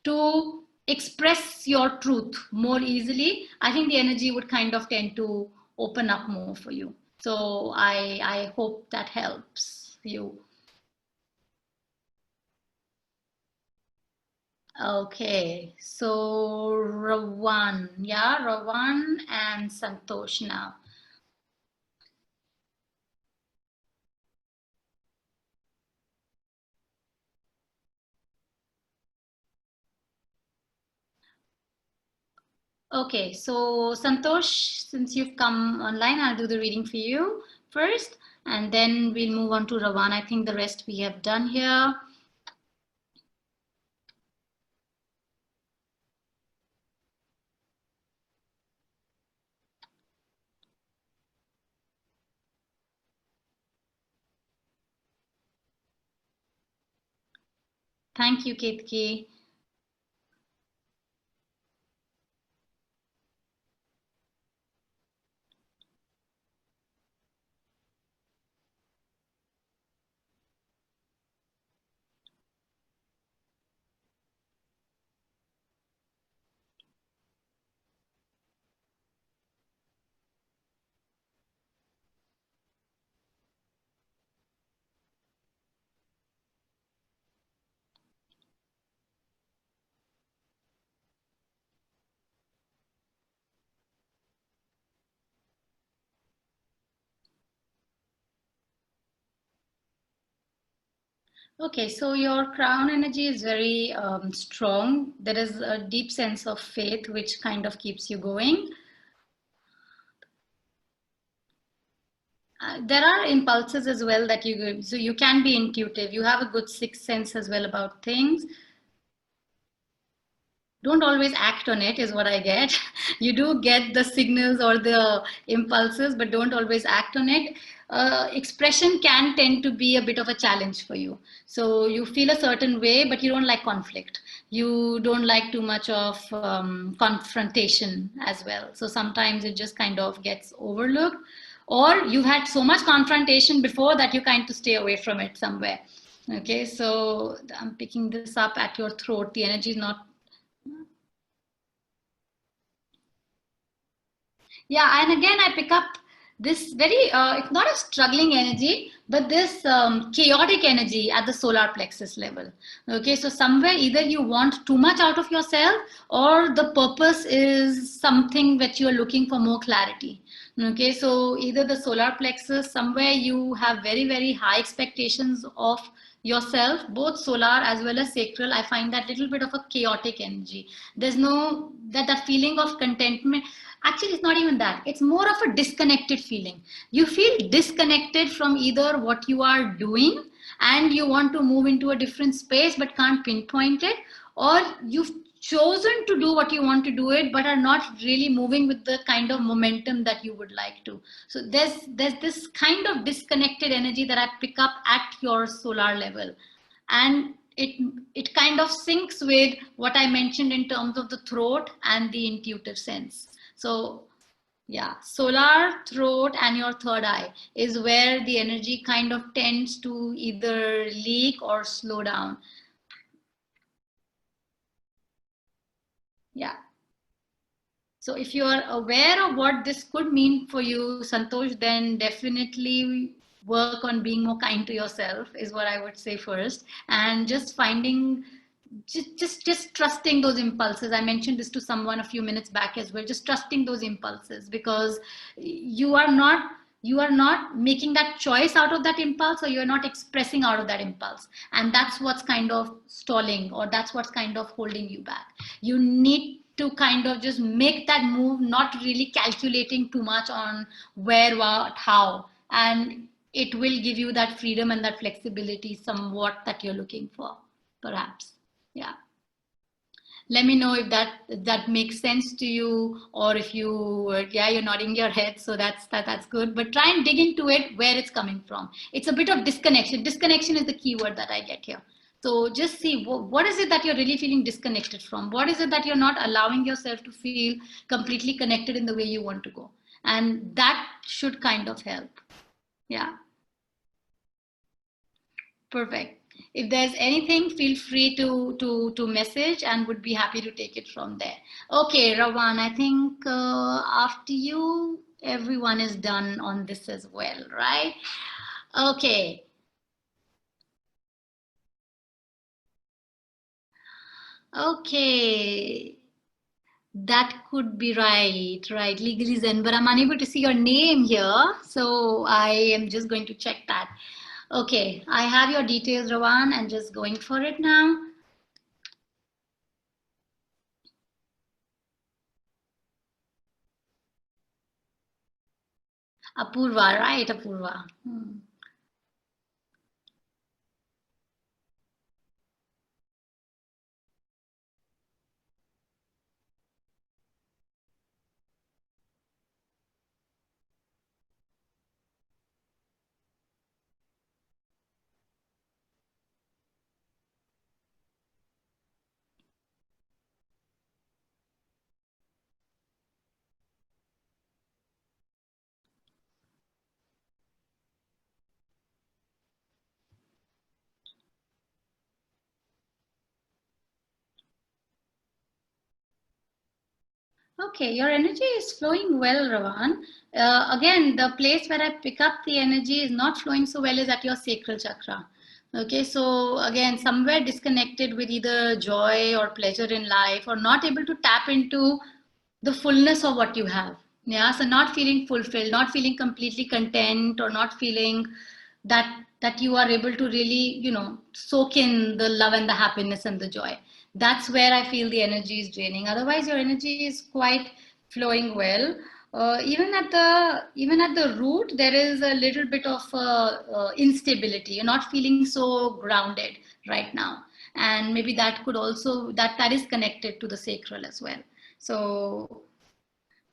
A: to express your truth more easily, I think the energy would kind of tend to open up more for you. So I hope that helps you. Okay, so Ravan, yeah, Ravan and Santosh now. Okay, so Santosh, since you've come online, I'll do the reading for you first, and then we'll move on to Ravan. I think the rest we have done here. Thank you, Ketki. Okay, so your crown energy is very strong. There is a deep sense of faith which kind of keeps you going. There are impulses as well that you give. So you can be intuitive. You have a good sixth sense as well about things. Don't always act on it is what I get. You do get the signals or the impulses, but don't always act on it. Expression can tend to be a bit of a challenge for you. So you feel a certain way, but you don't like conflict. You don't like too much of confrontation as well. So sometimes it just kind of gets overlooked, or you've had so much confrontation before that you kind of stay away from it somewhere. Okay, so I'm picking this up at your throat. The energy is not. Yeah, and again, I pick up this very, it's not a struggling energy, but this chaotic energy at the solar plexus level. Okay, so somewhere either you want too much out of yourself, or the purpose is something that you're looking for more clarity. Okay, so either the solar plexus, somewhere you have very, very high expectations of yourself, both solar as well as sacral. I find that little bit of a chaotic energy. There's no, that feeling of contentment. Actually, it's not even that. It's more of a disconnected feeling. You feel disconnected from either what you are doing and you want to move into a different space but can't pinpoint it, or you've chosen to do what you want to do it but are not really moving with the kind of momentum that you would like to. So there's this kind of disconnected energy that I pick up at your solar level, and it kind of syncs with what I mentioned in terms of the throat and the intuitive sense. So yeah, solar, throat, and your third eye is where the energy kind of tends to either leak or slow down. Yeah. So if you are aware of what this could mean for you, Santosh, then definitely work on being more kind to yourself is what I would say first, and just finding, just trusting those impulses. I mentioned this to someone a few minutes back as well. Just trusting those impulses, because you are not making that choice out of that impulse, or you're not expressing out of that impulse, and that's what's kind of stalling, or that's what's kind of holding you back. You need to kind of just make that move, not really calculating too much on where, what, how, and it will give you that freedom and that flexibility somewhat that you're looking for, perhaps. Yeah, let me know if that makes sense to you, or if you yeah, you're nodding your head, so that's good, but try and dig into it, where it's coming from. It's a bit of disconnection is the key word that I get here. So just see what is it that you're really feeling disconnected from, what is it that you're not allowing yourself to feel completely connected in the way you want to go, and that should kind of help. Yeah, perfect. If there's anything, feel free to message and would be happy to take it from there. Okay, Rawan, I think after you, everyone is done on this as well, right? Okay. Okay. That could be right, right. Legally Zen, but I'm unable to see your name here. So I am just going to check that. Okay, I have your details, Rawan, and just going for it now. Apurva, right, Apurva. Okay, your energy is flowing well, Ravan. Again, the place where I pick up the energy is not flowing so well is at your sacral chakra. Okay, so again, somewhere disconnected with either joy or pleasure in life, or not able to tap into the fullness of what you have. Yeah, so not feeling fulfilled, not feeling completely content, or not feeling that you are able to really, soak in the love and the happiness and the joy. That's where I feel the energy is draining. Otherwise, your energy is quite flowing well. Even at the root, there is a little bit of instability. You're not feeling so grounded right now, and maybe that could also that is connected to the sacral as well. So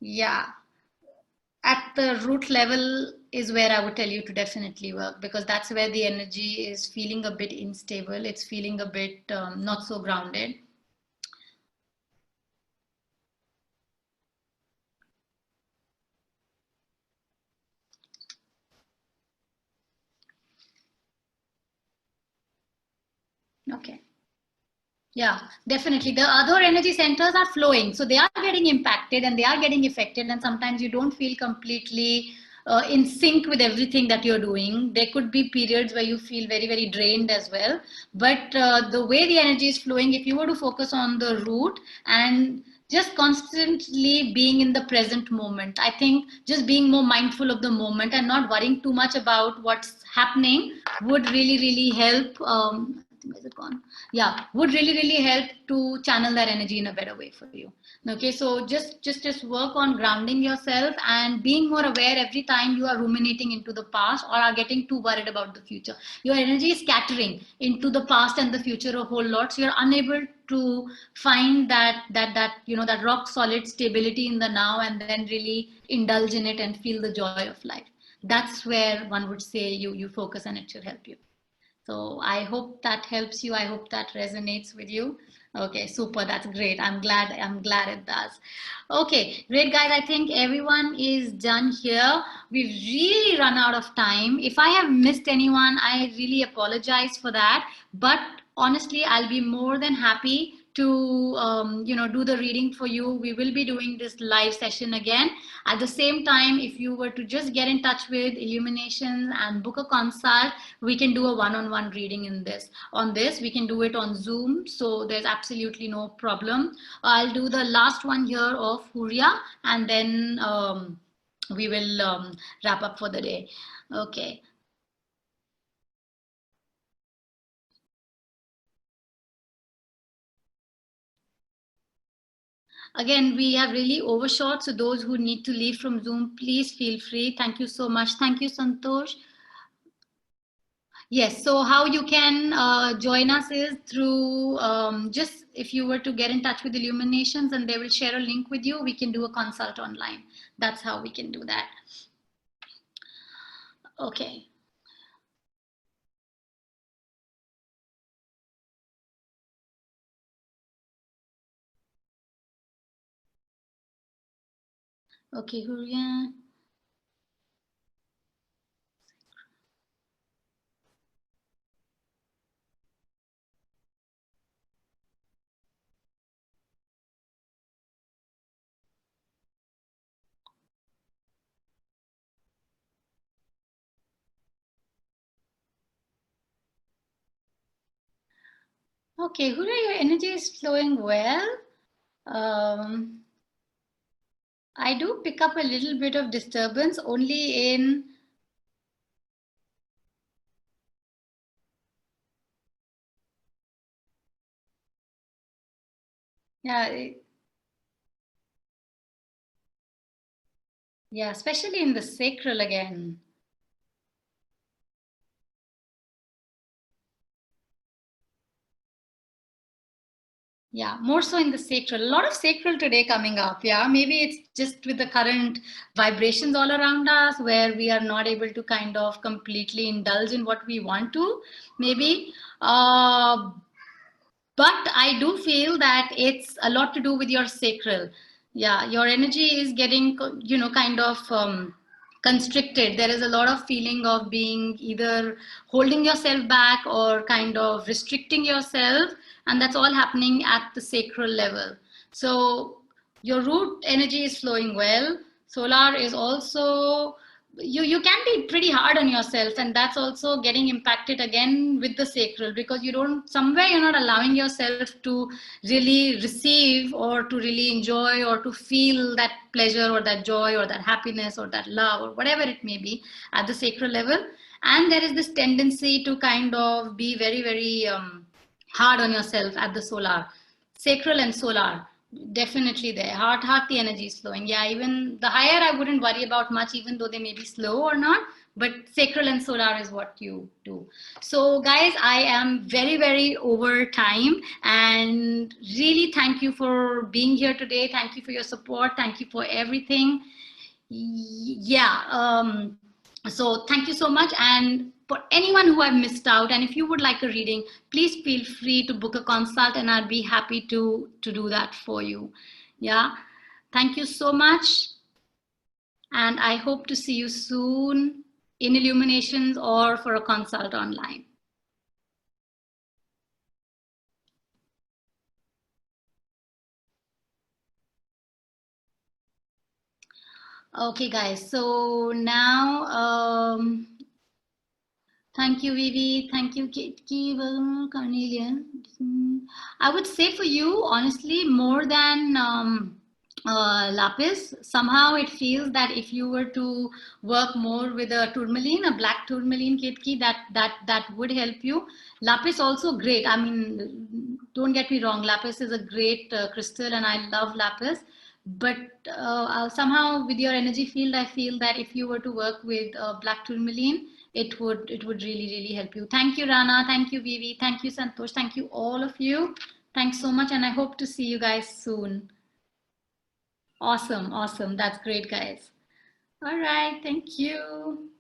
A: yeah, at the root level is where I would tell you to definitely work, because that's where the energy is feeling a bit unstable. It's feeling a bit not so grounded. Okay. Yeah, definitely. The other energy centers are flowing, so they are getting impacted and they are getting affected, and sometimes you don't feel completely in sync with everything that you're doing. There could be periods where you feel very, very drained as well. But the way the energy is flowing, if you were to focus on the root and just constantly being in the present moment, I think just being more mindful of the moment and not worrying too much about what's happening would really, really help. Is it gone? Yeah, would really, really help to channel that energy in a better way for you. Okay, so just work on grounding yourself and being more aware every time you are ruminating into the past or are getting too worried about the future. Your energy is scattering into the past and the future a whole lot, so you're unable to find that rock solid stability in the now and then really indulge in it and feel the joy of life. That's where one would say you focus, and it should help you. So I hope that helps you. I hope that resonates with you. Okay, super. That's great. I'm glad it does. Okay, great guys. I think everyone is done here. We've really run out of time. If I have missed anyone, I really apologize for that. But honestly, I'll be more than happy to do the reading for you. We will be doing this live session again. At the same time, if you were to just get in touch with Illuminations and book a consult, we can do a one-on-one reading in this. On this, we can do it on Zoom, so there's absolutely no problem. I'll do the last one here of Huria, and then we will wrap up for the day. Okay. Again, we have really overshot, so those who need to leave from Zoom, please feel free. Thank you so much. Thank you, Santosh. Yes, so how you can join us is through just if you were to get in touch with Illuminations and they will share a link with you, we can do a consult online. That's how we can do that. Okay. Okay, Hurriya. Okay, Hura, your energy is flowing well. I do pick up a little bit of disturbance only in, yeah, yeah, especially in the sacral again. Yeah, more so in the sacral. A lot of sacral today coming up. Yeah, maybe it's just with the current vibrations all around us where we are not able to kind of completely indulge in what we want to. Maybe. But I do feel that it's a lot to do with your sacral. Yeah, your energy is getting, kind of constricted. There is a lot of feeling of being either holding yourself back or kind of restricting yourself, and that's all happening at the sacral level. So your root energy is flowing well. Solar is also, you can be pretty hard on yourself, and that's also getting impacted again with the sacral, because you don't, somewhere you're not allowing yourself to really receive or to really enjoy or to feel that pleasure or that joy or that happiness or that love or whatever it may be at the sacral level. And there is this tendency to kind of be very, very hard on yourself at the solar, sacral and solar. Definitely there. Heart, the energy is flowing. Yeah, even the higher I wouldn't worry about much, even though they may be slow or not. But sacral and solar is what you do. So, guys, I am very, very over time. And really thank you for being here today. Thank you for your support. Thank you for everything. Yeah. So thank you so much. And for anyone who I've missed out, and if you would like a reading, please feel free to book a consult, and I'd be happy to do that for you. Yeah. Thank you so much. And I hope to see you soon in Illuminations or for a consult online. Okay, guys. So now, thank you, Vivi. Thank you, Kitki, Cornelia. I would say for you, honestly, more than lapis, somehow it feels that if you were to work more with a tourmaline, a black tourmaline Kitki, that would help you. Lapis also great. I mean, don't get me wrong. Lapis is a great crystal, and I love lapis. But somehow with your energy field, I feel that if you were to work with black tourmaline, it would really, really help you. Thank you, Rana. Thank you, Vivi. Thank you, Santosh. Thank you, all of you. Thanks so much, and I hope to see you guys soon. Awesome, awesome. That's great, guys. All right, thank you.